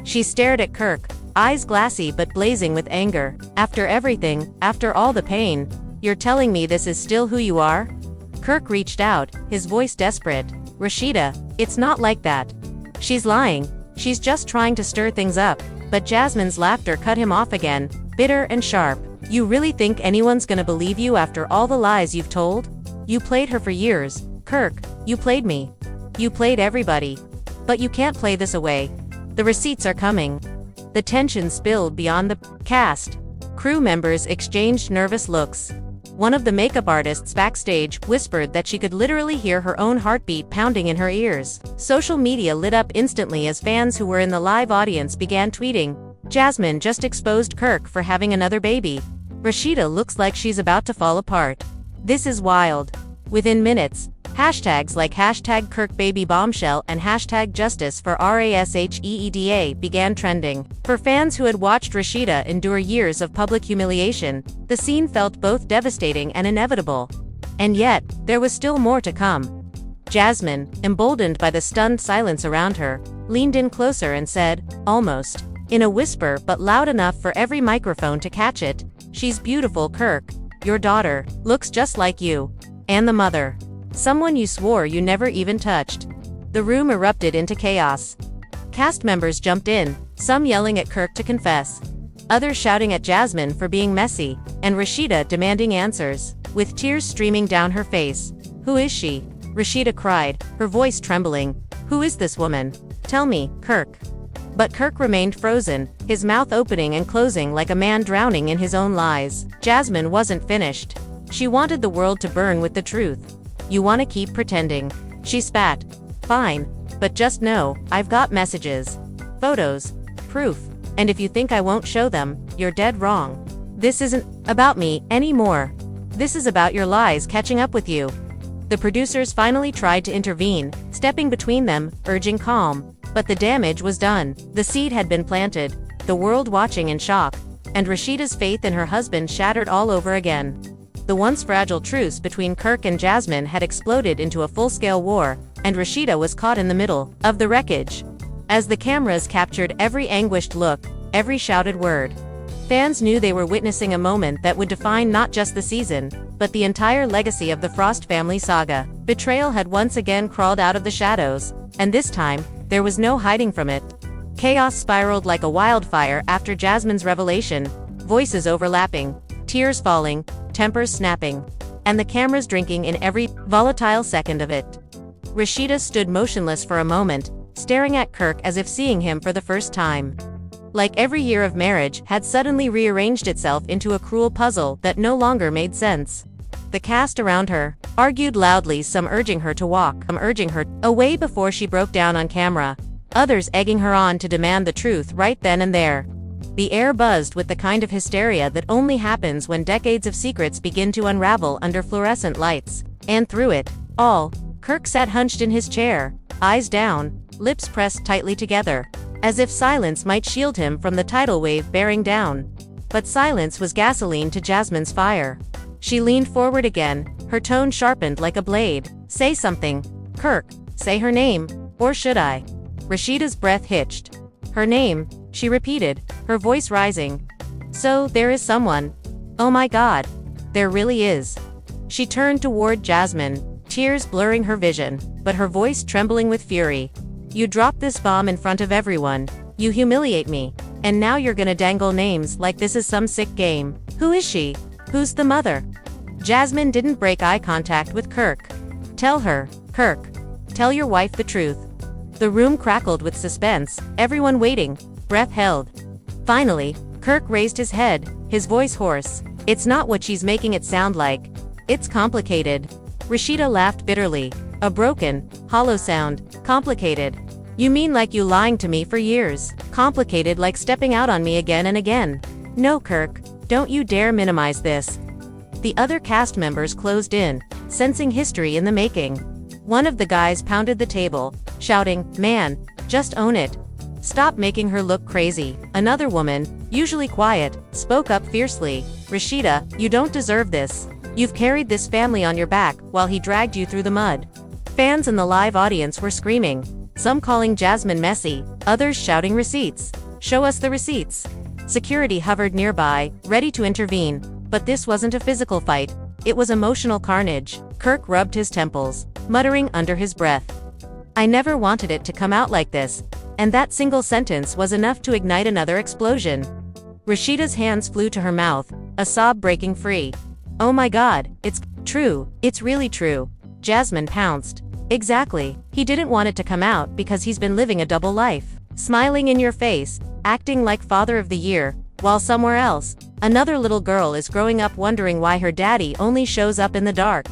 She stared at Kirk, eyes glassy but blazing with anger. "After everything, after all the pain, you're telling me this is still who you are?" Kirk reached out, his voice desperate. "Rasheeda, it's not like that. She's lying. She's just trying to stir things up." But Jasmine's laughter cut him off again, bitter and sharp. "You really think anyone's gonna believe you after all the lies you've told? You played her for years, Kirk. You played me. You played everybody. But you can't play this away. The receipts are coming." The tension spilled beyond the cast. Crew members exchanged nervous looks. One of the makeup artists backstage whispered that she could literally hear her own heartbeat pounding in her ears. Social media lit up instantly as fans who were in the live audience began tweeting, "Jasmine just exposed Kirk for having another baby. Rasheeda looks like she's about to fall apart. This is wild." Within minutes, Hashtags like hashtag #KirkBabyBombshell and hashtag Justice for Rasheeda began trending. For fans who had watched Rasheeda endure years of public humiliation, the scene felt both devastating and inevitable. And yet, there was still more to come. Jasmine, emboldened by the stunned silence around her, leaned in closer and said, almost in a whisper but loud enough for every microphone to catch it, "She's beautiful, Kirk. Your daughter looks just like you. And the mother. Someone you swore you never even touched." The room erupted into chaos. Cast members jumped in, some yelling at Kirk to confess, others shouting at Jasmine for being messy, and Rasheeda demanding answers, with tears streaming down her face. "Who is she?" Rasheeda cried, her voice trembling. "Who is this woman? Tell me, Kirk." But Kirk remained frozen, his mouth opening and closing like a man drowning in his own lies. Jasmine wasn't finished. She wanted the world to burn with the truth. "You want to keep pretending?" she spat. "Fine. But just know, I've got messages. Photos. Proof. And if you think I won't show them, you're dead wrong. This isn't about me anymore. This is about your lies catching up with you." The producers finally tried to intervene, stepping between them, urging calm. But the damage was done. The seed had been planted, the world watching in shock, and Rasheeda's faith in her husband shattered all over again. The once fragile truce between Kirk and Jasmine had exploded into a full-scale war, and Rasheeda was caught in the middle of the wreckage. As the cameras captured every anguished look, every shouted word, fans knew they were witnessing a moment that would define not just the season, but the entire legacy of the Frost family saga. Betrayal had once again crawled out of the shadows, and this time, there was no hiding from it. Chaos spiraled like a wildfire after Jasmine's revelation, voices overlapping, tears falling, tempers snapping, and the cameras drinking in every volatile second of it. Rasheeda stood motionless for a moment, staring at Kirk as if seeing him for the first time. Like every year of marriage had suddenly rearranged itself into a cruel puzzle that no longer made sense. The cast around her argued loudly, some urging her to walk, urging her away before she broke down on camera, others egging her on to demand the truth right then and there. The air buzzed with the kind of hysteria that only happens when decades of secrets begin to unravel under fluorescent lights. And through it all, Kirk sat hunched in his chair, eyes down, lips pressed tightly together, as if silence might shield him from the tidal wave bearing down. But silence was gasoline to Jasmine's fire. She leaned forward again, her tone sharpened like a blade. "Say something, Kirk. Say her name. Or should I?" Rasheeda's breath hitched. "Her name," she repeated, her voice rising. "So, there is someone. Oh my God. There really is." She turned toward Jasmine, tears blurring her vision, but her voice trembling with fury. "You dropped this bomb in front of everyone. You humiliate me. And now you're gonna dangle names like this is some sick game. Who is she? Who's the mother?" Jasmine didn't break eye contact with Kirk. "Tell her, Kirk. Tell your wife the truth." The room crackled with suspense, everyone waiting, breath held. Finally, Kirk raised his head, his voice hoarse. "It's not what she's making it sound like. It's complicated." Rasheeda laughed bitterly, a broken, hollow sound. "Complicated? You mean like you lying to me for years? Complicated like stepping out on me again and again? No, Kirk, don't you dare minimize this." The other cast members closed in, sensing history in the making. One of the guys pounded the table, shouting, "Man, just own it. Stop making her look crazy." Another woman, usually quiet, spoke up fiercely. "Rasheeda, you don't deserve this. You've carried this family on your back while he dragged you through the mud." Fans in the live audience were screaming, some calling Jasmine messy, others shouting receipts. "Show us the receipts." Security hovered nearby, ready to intervene, but this wasn't a physical fight, it was emotional carnage. Kirk rubbed his temples, muttering under his breath, "I never wanted it to come out like this," and that single sentence was enough to ignite another explosion. Rasheeda's hands flew to her mouth, a sob breaking free. "Oh my God, it's true, it's really true." Jasmine pounced. "Exactly, he didn't want it to come out because he's been living a double life. Smiling in your face, acting like father of the year, while somewhere else, another little girl is growing up wondering why her daddy only shows up in the dark."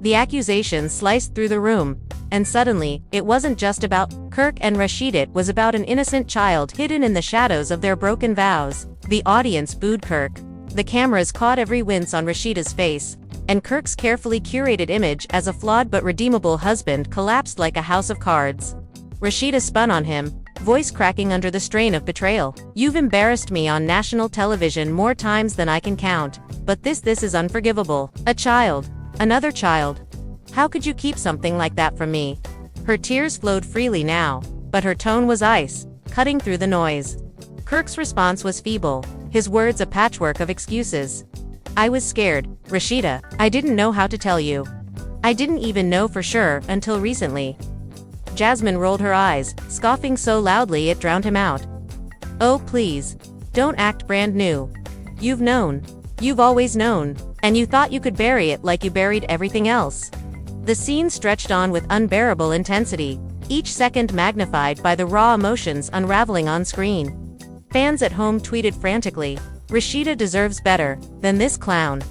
The accusation sliced through the room, and suddenly, it wasn't just about Kirk and Rasheeda, it was about an innocent child hidden in the shadows of their broken vows. The audience booed Kirk. The cameras caught every wince on Rasheeda's face, and Kirk's carefully curated image as a flawed but redeemable husband collapsed like a house of cards. Rasheeda spun on him, voice cracking under the strain of betrayal. "You've embarrassed me on national television more times than I can count, but this is unforgivable. A child. Another child. How could you keep something like that from me?" Her tears flowed freely now, but her tone was ice, cutting through the noise. Kirk's response was feeble, his words a patchwork of excuses. "I was scared, Rasheeda. I didn't know how to tell you. I didn't even know for sure until recently." Jasmine rolled her eyes, scoffing so loudly it drowned him out. "Oh please. Don't act brand new. You've known. You've always known, and you thought you could bury it like you buried everything else." The scene stretched on with unbearable intensity, each second magnified by the raw emotions unraveling on screen. Fans at home tweeted frantically, "Rasheeda deserves better than this clown."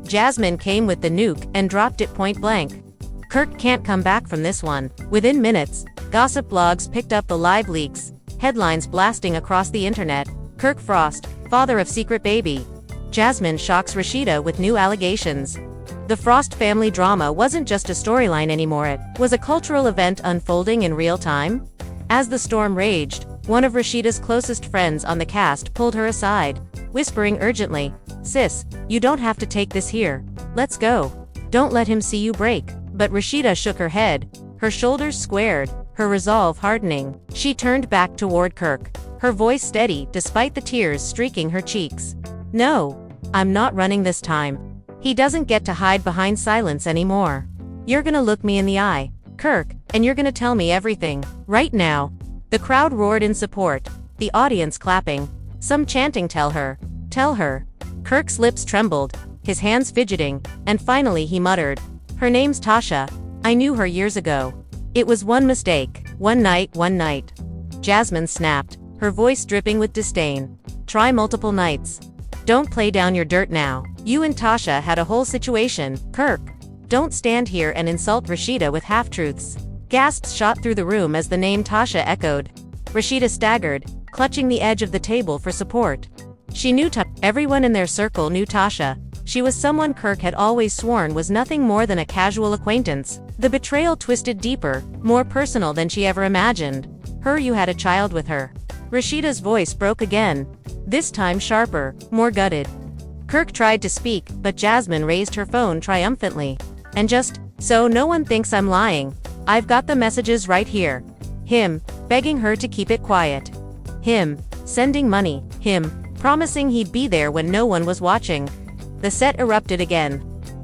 Jasmine came with the nuke and dropped it point blank. "Kirk can't come back from this one." Within minutes, gossip blogs picked up the live leaks, headlines blasting across the internet. "Kirk Frost, father of secret baby. Jasmine shocks Rasheeda with new allegations." The Frost family drama wasn't just a storyline anymore, it was a cultural event unfolding in real time. As the storm raged, one of Rasheeda's closest friends on the cast pulled her aside, whispering urgently, "Sis, you don't have to take this here. Let's go. Don't let him see you break." But Rasheeda shook her head, her shoulders squared, her resolve hardening. She turned back toward Kirk, her voice steady despite the tears streaking her cheeks. "No, I'm not running this time. He doesn't get to hide behind silence anymore. You're gonna look me in the eye, Kirk, and you're gonna tell me everything, right now." The crowd roared in support, the audience clapping, some chanting, "Tell her, tell her." Kirk's lips trembled, his hands fidgeting, and finally he muttered, "Her name's Tasha. I knew her years ago. It was one mistake, one night." Jasmine snapped, her voice dripping with disdain. "Try multiple nights. Don't play down your dirt now. You and Tasha had a whole situation, Kirk. Don't stand here and insult Rasheeda with half-truths." Gasps shot through the room as the name Tasha echoed. Rasheeda staggered, clutching the edge of the table for support. She knew everyone in their circle knew Tasha. She was someone Kirk had always sworn was nothing more than a casual acquaintance. The betrayal twisted deeper, more personal than she ever imagined. "You had a child with her." Rasheeda's voice broke again, this time sharper, more gutted. Kirk tried to speak, but Jasmine raised her phone triumphantly. "And just so no one thinks I'm lying, I've got the messages right here. Him, begging her to keep it quiet. Him, sending money. Him, promising he'd be there when no one was watching." The set erupted again.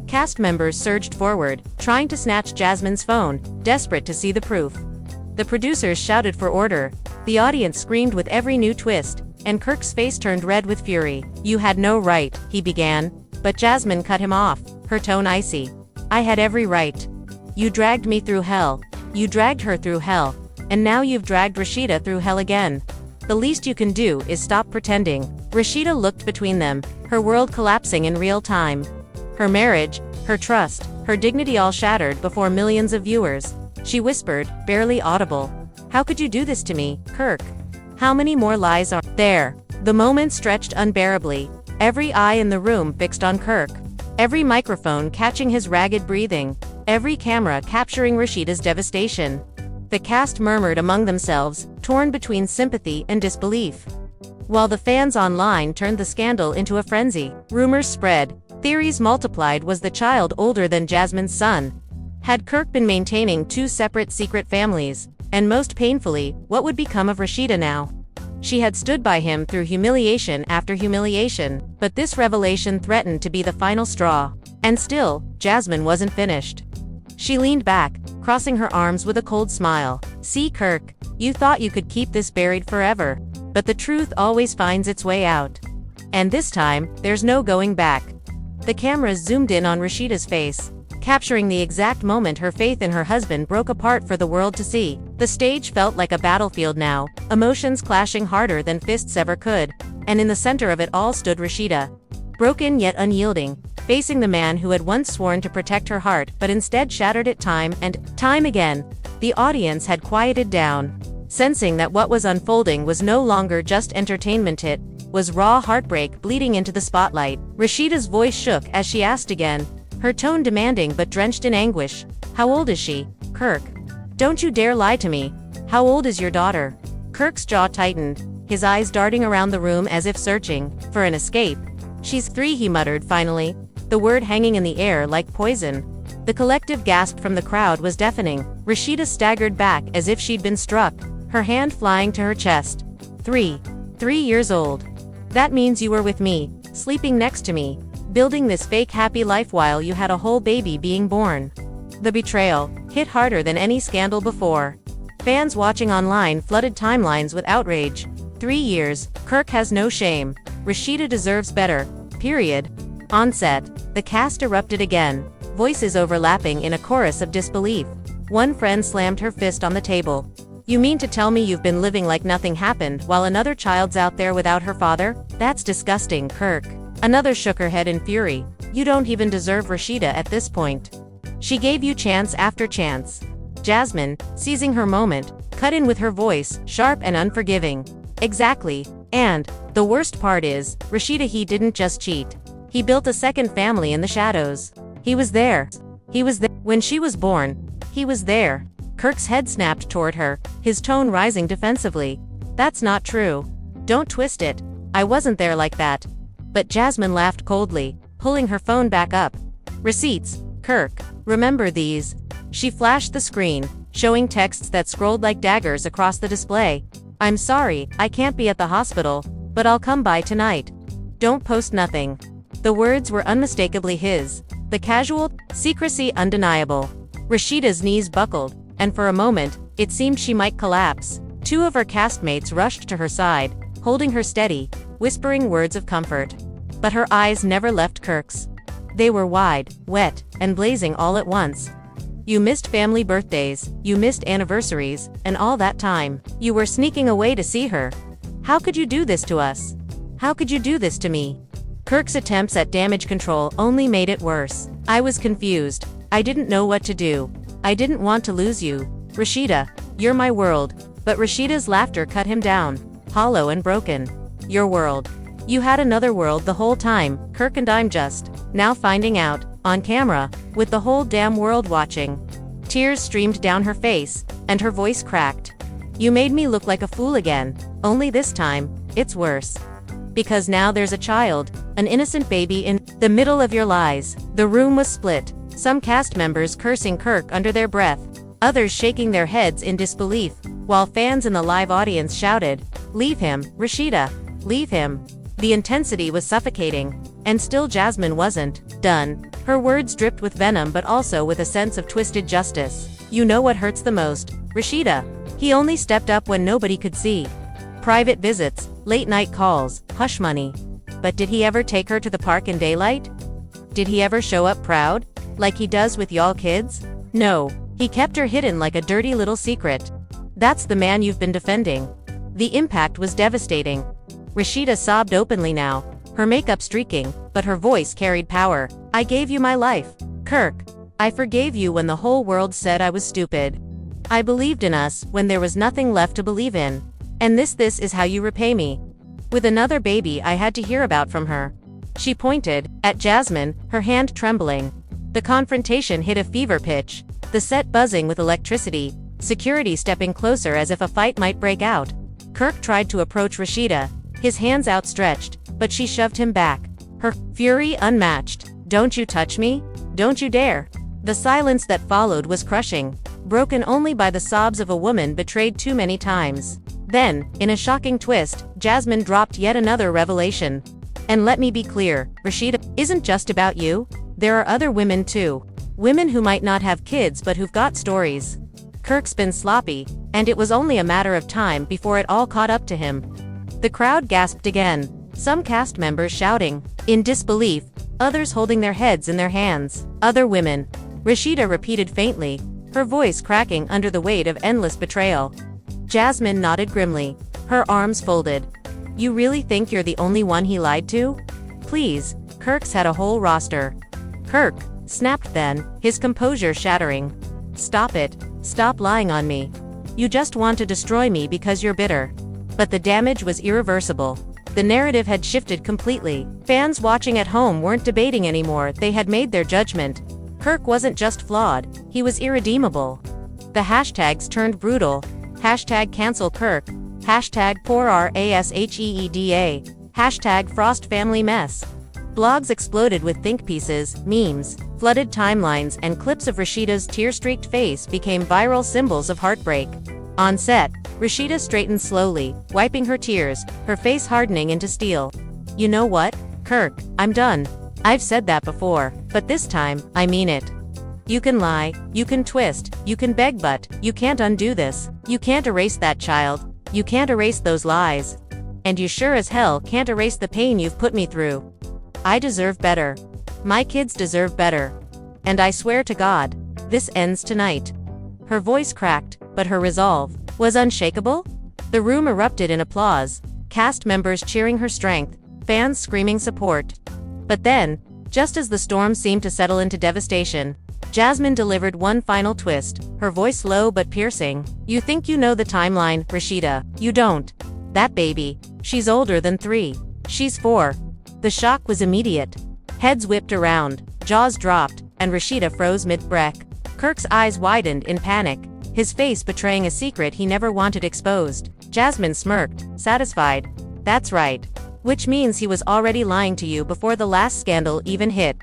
Cast members surged forward, trying to snatch Jasmine's phone, desperate to see the proof. The producers shouted for order, the audience screamed with every new twist, and Kirk's face turned red with fury. "You had no right," he began, but Jasmine cut him off, her tone icy. "I had every right. You dragged me through hell. You dragged her through hell. And now you've dragged Rasheeda through hell again. The least you can do is stop pretending." Rasheeda looked between them, her world collapsing in real time. Her marriage, her trust, her dignity all shattered before millions of viewers. She whispered, barely audible, "How could you do this to me, Kirk? How many more lies are there?" The moment stretched unbearably, every eye in the room fixed on Kirk, every microphone catching his ragged breathing, every camera capturing Rasheeda's devastation. The cast murmured among themselves, torn between sympathy and disbelief. While the fans online turned the scandal into a frenzy, rumors spread, theories multiplied. Was the child older than Jasmine's son? Had Kirk been maintaining two separate secret families? And most painfully, what would become of Rasheeda now? She had stood by him through humiliation after humiliation, but this revelation threatened to be the final straw. And still, Jasmine wasn't finished. She leaned back, crossing her arms with a cold smile. "See, Kirk, you thought you could keep this buried forever. But the truth always finds its way out. And this time, there's no going back." The cameras zoomed in on Rasheeda's face, capturing the exact moment her faith in her husband broke apart for the world to see. The stage felt like a battlefield now, emotions clashing harder than fists ever could, and in the center of it all stood Rasheeda, broken yet unyielding, facing the man who had once sworn to protect her heart but instead shattered it time and time again. The audience had quieted down, sensing that what was unfolding was no longer just entertainment, it was raw heartbreak bleeding into the spotlight. Rasheeda's voice shook as she asked again, her tone demanding but drenched in anguish. How old is she, Kirk? Don't you dare lie to me. How old is your daughter? Kirk's jaw tightened, his eyes darting around the room as if searching for an escape. She's 3, he muttered finally, the word hanging in the air like poison. The collective gasp from the crowd was deafening. Rasheeda staggered back as if she'd been struck, her hand flying to her chest. 3 years old. That means you were with me, sleeping next to me, building this fake happy life while you had a whole baby being born. The betrayal hit harder than any scandal before. Fans watching online flooded timelines with outrage. 3 years, Kirk has no shame. Rasheeda deserves better. Period. On set, the cast erupted again, voices overlapping in a chorus of disbelief. One friend slammed her fist on the table. You mean to tell me you've been living like nothing happened while another child's out there without her father? That's disgusting, Kirk. Another shook her head in fury. You don't even deserve Rasheeda at this point. She gave you chance after chance. Jasmine, seizing her moment, cut in with her voice, sharp and unforgiving. Exactly. And the worst part is, Rasheeda, he didn't just cheat. He built a second family in the shadows. He was there. He was there. When she was born, he was there. Kirk's head snapped toward her, his tone rising defensively. That's not true. Don't twist it. I wasn't there like that. But Jasmine laughed coldly, pulling her phone back up. Receipts, Kirk. Remember these? She flashed the screen, showing texts that scrolled like daggers across the display. I'm sorry, I can't be at the hospital, but I'll come by tonight. Don't post nothing. The words were unmistakably his. The casual secrecy undeniable. Rasheeda's knees buckled, and for a moment, it seemed she might collapse. 2 of her castmates rushed to her side, holding her steady, whispering words of comfort. But her eyes never left Kirk's. They were wide, wet, and blazing all at once. You missed family birthdays, you missed anniversaries, and all that time, you were sneaking away to see her. How could you do this to us? How could you do this to me? Kirk's attempts at damage control only made it worse. I was confused. I didn't know what to do. I didn't want to lose you. Rasheeda, you're my world. But Rasheeda's laughter cut him down, hollow and broken. Your world. You had another world the whole time, Kirk, and I'm just now finding out, on camera, with the whole damn world watching. Tears streamed down her face, and her voice cracked. You made me look like a fool again, only this time, it's worse. Because now there's a child, an innocent baby in the middle of your lies. The room was split, some cast members cursing Kirk under their breath, others shaking their heads in disbelief, while fans in the live audience shouted, "Leave him, Rasheeda, leave him." The intensity was suffocating, and still Jasmine wasn't done. Her words dripped with venom but also with a sense of twisted justice. You know what hurts the most, Rasheeda? He only stepped up when nobody could see. Private visits, late-night calls, hush money. But did he ever take her to the park in daylight? Did he ever show up proud, like he does with y'all kids? No, he kept her hidden like a dirty little secret. That's the man you've been defending. The impact was devastating. Rasheeda sobbed openly now, her makeup streaking, but her voice carried power. I gave you my life, Kirk. I forgave you when the whole world said I was stupid. I believed in us when there was nothing left to believe in. And this is how you repay me. With another baby I had to hear about from her. She pointed at Jasmine, her hand trembling. The confrontation hit a fever pitch, the set buzzing with electricity, security stepping closer as if a fight might break out. Kirk tried to approach Rasheeda, his hands outstretched, but she shoved him back, her fury unmatched. Don't you touch me? Don't you dare. The silence that followed was crushing, broken only by the sobs of a woman betrayed too many times. Then, in a shocking twist, Jasmine dropped yet another revelation. And let me be clear, Rasheeda isn't just about you. There are other women too. Women who might not have kids but who've got stories. Kirk's been sloppy, and it was only a matter of time before it all caught up to him. The crowd gasped again, some cast members shouting, in disbelief, others holding their heads in their hands. Other women. Rasheeda repeated faintly, her voice cracking under the weight of endless betrayal. Jasmine nodded grimly, her arms folded. You really think you're the only one he lied to? Please, Kirk's had a whole roster. Kirk snapped then, his composure shattering. Stop it. Stop lying on me. You just want to destroy me because you're bitter. But the damage was irreversible. The narrative had shifted completely. Fans watching at home weren't debating anymore, they had made their judgment. Kirk wasn't just flawed, he was irredeemable. The hashtags turned brutal. Hashtag cancel Kirk. Hashtag poor Rasheeda. Hashtag frost family mess. Blogs exploded with think pieces, memes, flooded timelines, and clips of Rasheeda's tear-streaked face became viral symbols of heartbreak. On set, Rasheeda straightened slowly, wiping her tears, her face hardening into steel. You know what, Kirk, I'm done. I've said that before, but this time, I mean it. You can lie, you can twist, you can beg, but you can't undo this. You can't erase that child. You can't erase those lies. And you sure as hell can't erase the pain you've put me through. I deserve better. My kids deserve better. And I swear to God, this ends tonight. Her voice cracked, but her resolve was unshakable. The room erupted in applause, cast members cheering her strength, fans screaming support. But then, just as the storm seemed to settle into devastation, Jasmine delivered one final twist, her voice low but piercing. You think you know the timeline, Rasheeda. You don't. That baby. She's older than 3. She's 4. The shock was immediate. Heads whipped around, jaws dropped, and Rasheeda froze mid-breath. Kirk's eyes widened in panic, his face betraying a secret he never wanted exposed. Jasmine smirked, satisfied. That's right. Which means he was already lying to you before the last scandal even hit.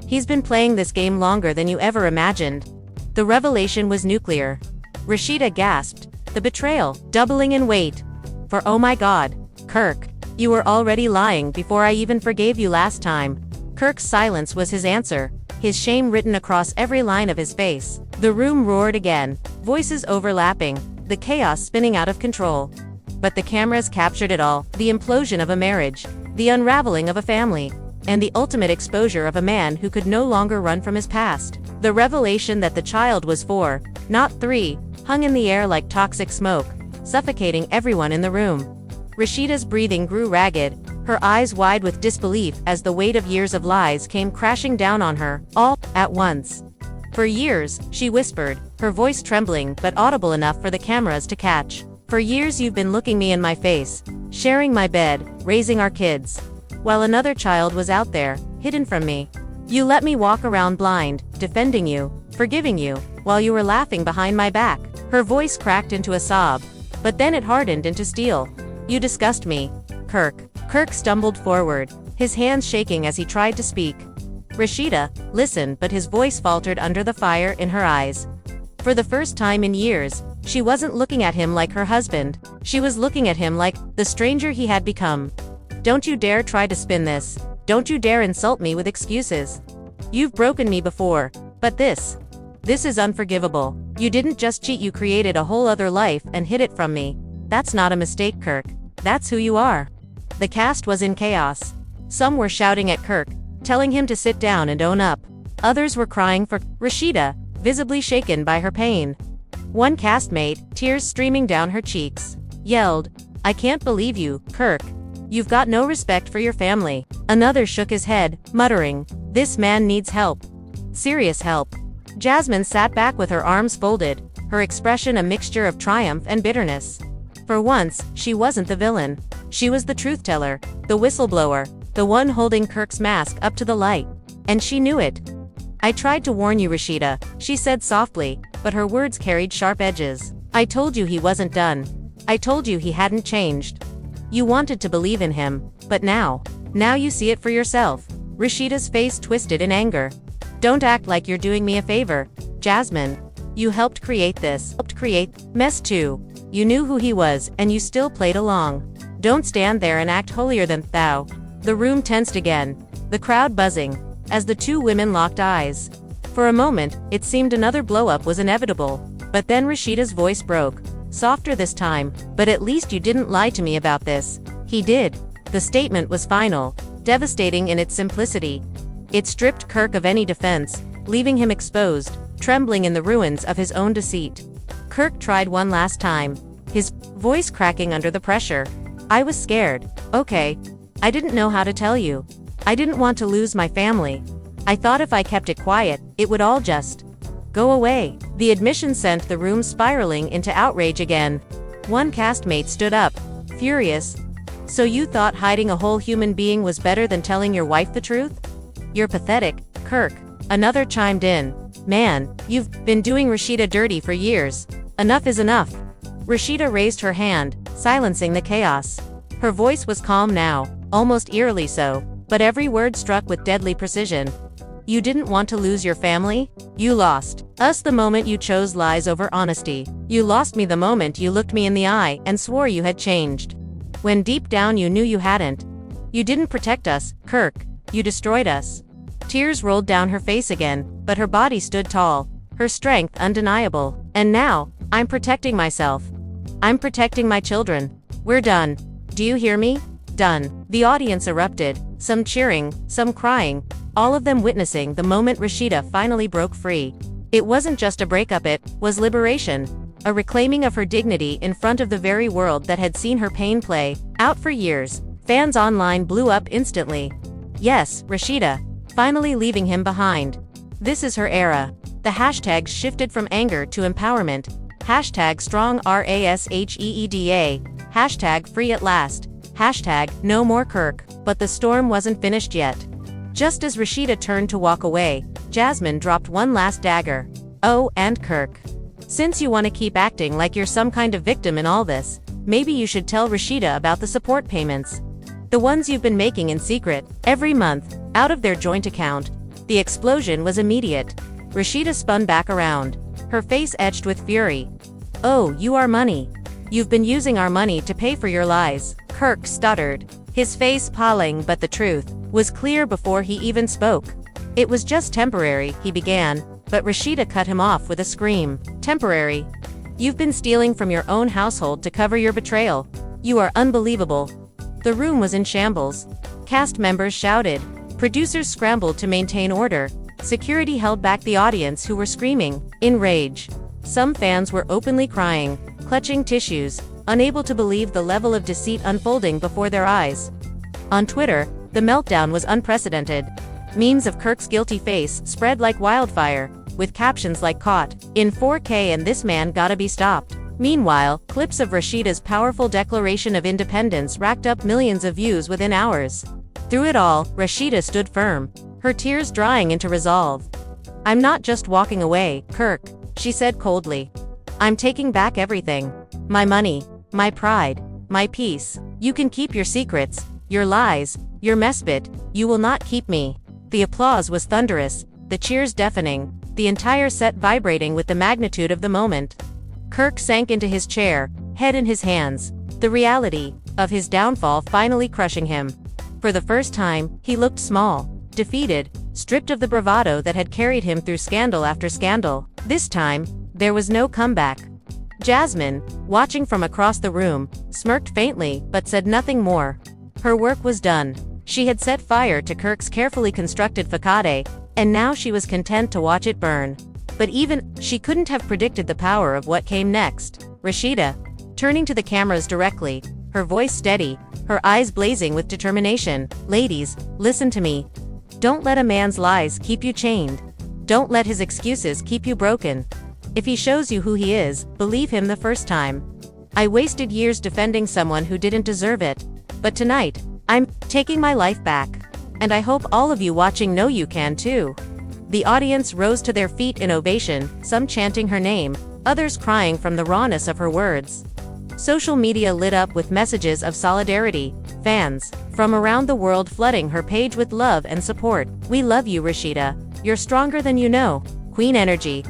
He's been playing this game longer than you ever imagined. The revelation was nuclear. Rasheeda gasped, the betrayal doubling in weight. For oh my God, Kirk, you were already lying before I even forgave you last time. Kirk's silence was his answer, his shame written across every line of his face. The room roared again, voices overlapping, the chaos spinning out of control. But the cameras captured it all, the implosion of a marriage, the unraveling of a family, and the ultimate exposure of a man who could no longer run from his past. The revelation that the child was 4, not 3, hung in the air like toxic smoke, suffocating everyone in the room. Rasheeda's breathing grew ragged, her eyes wide with disbelief as the weight of years of lies came crashing down on her, all at once. For years, she whispered, her voice trembling but audible enough for the cameras to catch. For years you've been looking me in my face, sharing my bed, raising our kids. While another child was out there, hidden from me. You let me walk around blind, defending you, forgiving you, while you were laughing behind my back. Her voice cracked into a sob, but then it hardened into steel. You disgust me, Kirk. Kirk stumbled forward, his hands shaking as he tried to speak. Rasheeda listened, but his voice faltered under the fire in her eyes. For the first time in years, she wasn't looking at him like her husband. She was looking at him like the stranger he had become. Don't you dare try to spin this. Don't you dare insult me with excuses. You've broken me before, but this is unforgivable. You didn't just cheat, you created a whole other life and hid it from me. That's not a mistake, Kirk. That's who you are. The cast was in chaos. Some were shouting at Kirk, telling him to sit down and own up. Others were crying for Rasheeda, visibly shaken by her pain. One castmate, tears streaming down her cheeks, yelled, I can't believe you, Kirk. You've got no respect for your family. Another shook his head, muttering, this man needs help. Serious help. Jasmine sat back with her arms folded, her expression a mixture of triumph and bitterness. For once, she wasn't the villain. She was the truth-teller, the whistleblower, the one holding Kirk's mask up to the light. And she knew it. I tried to warn you, Rasheeda, she said softly, but her words carried sharp edges. I told you he wasn't done. I told you he hadn't changed. You wanted to believe in him, but now you see it for yourself. Rasheeda's face twisted in anger. Don't act like you're doing me a favor, Jasmine. You helped create this mess too. You knew who he was, and you still played along. Don't stand there and act holier than thou. The room tensed again, the crowd buzzing, as the two women locked eyes. For a moment, it seemed another blow-up was inevitable, but then Rasheeda's voice broke, softer this time, but at least you didn't lie to me about this. He did. The statement was final, devastating in its simplicity. It stripped Kirk of any defense, leaving him exposed, trembling in the ruins of his own deceit. Kirk tried one last time, his voice cracking under the pressure. I was scared. Okay. I didn't know how to tell you. I didn't want to lose my family. I thought if I kept it quiet, it would all just go away. The admission sent the room spiraling into outrage again. One castmate stood up, furious. So you thought hiding a whole human being was better than telling your wife the truth? You're pathetic, Kirk. Another chimed in. Man, you've been doing Rasheeda dirty for years. Enough is enough. Rasheeda raised her hand, silencing the chaos. Her voice was calm now, almost eerily so, but every word struck with deadly precision. You didn't want to lose your family? You lost us the moment you chose lies over honesty. You lost me the moment you looked me in the eye and swore you had changed. When deep down you knew you hadn't. You didn't protect us, Kirk. You destroyed us. Tears rolled down her face again, but her body stood tall, her strength undeniable. And now, I'm protecting myself. I'm protecting my children. We're done. Do you hear me? Done. The audience erupted, some cheering, some crying, all of them witnessing the moment Rasheeda finally broke free. It wasn't just a breakup, it was liberation. A reclaiming of her dignity in front of the very world that had seen her pain play out for years. Fans online blew up instantly. Yes, Rasheeda, finally leaving him behind. This is her era. The hashtags shifted from anger to empowerment. Hashtag strong RASHEEDA. Hashtag free at last. Hashtag no more Kirk. But the storm wasn't finished yet. Just as Rasheeda turned to walk away, Jasmine dropped one last dagger. Oh, and Kirk. Since you want to keep acting like you're some kind of victim in all this, maybe you should tell Rasheeda about the support payments. The ones you've been making in secret, every month, out of their joint account. The explosion was immediate. Rasheeda spun back around, her face etched with fury. Oh, you are money. You've been using our money to pay for your lies. Kirk stuttered, his face paling, but the truth was clear before he even spoke. It was just temporary, he began, but Rasheeda cut him off with a scream. Temporary? You've been stealing from your own household to cover your betrayal. You are unbelievable. The room was in shambles. Cast members shouted. Producers scrambled to maintain order. Security held back the audience who were screaming, in rage. Some fans were openly crying, clutching tissues, unable to believe the level of deceit unfolding before their eyes. On Twitter, the meltdown was unprecedented. Memes of Kirk's guilty face spread like wildfire, with captions like caught in 4K and this man gotta be stopped. Meanwhile, clips of Rasheeda's powerful declaration of independence racked up millions of views within hours. Through it all, Rasheeda stood firm, her tears drying into resolve. I'm not just walking away, Kirk, she said coldly. I'm taking back everything. My money, my pride, my peace. You can keep your secrets, your lies, your messbit, you will not keep me. The applause was thunderous, the cheers deafening, the entire set vibrating with the magnitude of the moment. Kirk sank into his chair, head in his hands, the reality of his downfall finally crushing him. For the first time, he looked small, defeated, stripped of the bravado that had carried him through scandal after scandal. This time, there was no comeback. Jasmine, watching from across the room, smirked faintly but said nothing more. Her work was done. She had set fire to Kirk's carefully constructed facade, and now she was content to watch it burn. But even she couldn't have predicted the power of what came next. Rasheeda, turning to the cameras directly, her voice steady, her eyes blazing with determination. Ladies, listen to me. Don't let a man's lies keep you chained. Don't let his excuses keep you broken. If he shows you who he is, believe him the first time. I wasted years defending someone who didn't deserve it. But tonight, I'm taking my life back. And I hope all of you watching know you can too. The audience rose to their feet in ovation, some chanting her name, others crying from the rawness of her words. Social media lit up with messages of solidarity, fans from around the world flooding her page with love and support. We love you, Rasheeda. You're stronger than you know. Queen energy.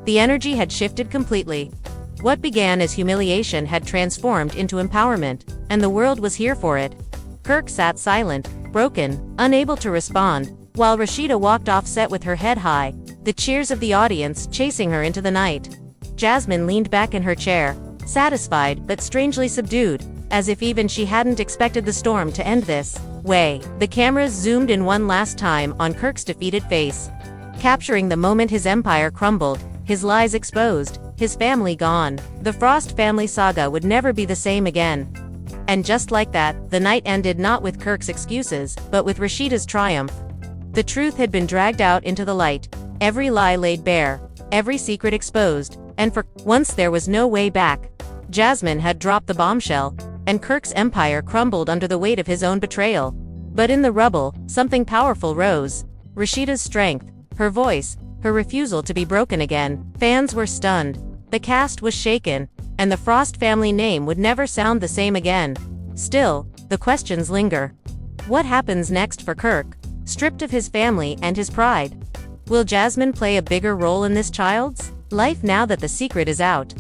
The energy had shifted completely. What began as humiliation had transformed into empowerment, and the world was here for it. Kirk sat silent, broken, unable to respond, while Rasheeda walked off set with her head high, the cheers of the audience chasing her into the night. Jasmine leaned back in her chair, satisfied but strangely subdued, as if even she hadn't expected the storm to end this way. The cameras zoomed in one last time on Kirk's defeated face, capturing the moment his empire crumbled, his lies exposed, his family gone. The Frost family saga would never be the same again. And just like that, the night ended not with Kirk's excuses, but with Rasheeda's triumph. The truth had been dragged out into the light, every lie laid bare, every secret exposed, and for once there was no way back. Jasmine had dropped the bombshell. and Kirk's empire crumbled under the weight of his own betrayal. But in the rubble, something powerful rose. Rasheeda's strength, her voice, her refusal to be broken again. Fans were stunned. The cast was shaken, and the Frost family name would never sound the same again. Still, the questions linger. What happens next for Kirk, stripped of his family and his pride? Will Jasmine play a bigger role in this child's life now that the secret is out?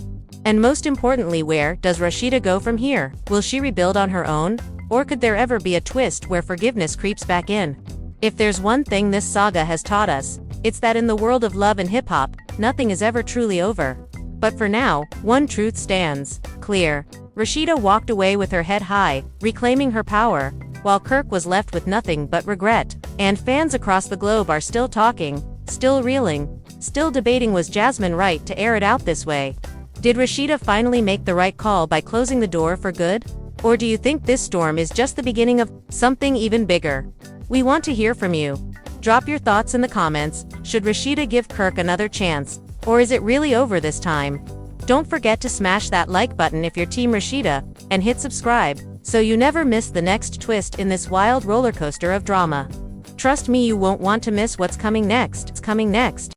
And most importantly, where does Rasheeda go from here? Will she rebuild on her own? Or could there ever be a twist where forgiveness creeps back in? If there's one thing this saga has taught us, it's that in the world of love and hip-hop, nothing is ever truly over. But for now, one truth stands clear. Rasheeda walked away with her head high, reclaiming her power, while Kirk was left with nothing but regret. And fans across the globe are still talking, still reeling, still debating, was Jasmine right to air it out this way? Did Rasheeda finally make the right call by closing the door for good? Or do you think this storm is just the beginning of something even bigger? We want to hear from you. Drop your thoughts in the comments. Should Rasheeda give Kirk another chance? Or is it really over this time? Don't forget to smash that like button if you're Team Rasheeda, and hit subscribe, so you never miss the next twist in this wild roller coaster of drama. Trust me, you won't want to miss what's coming next.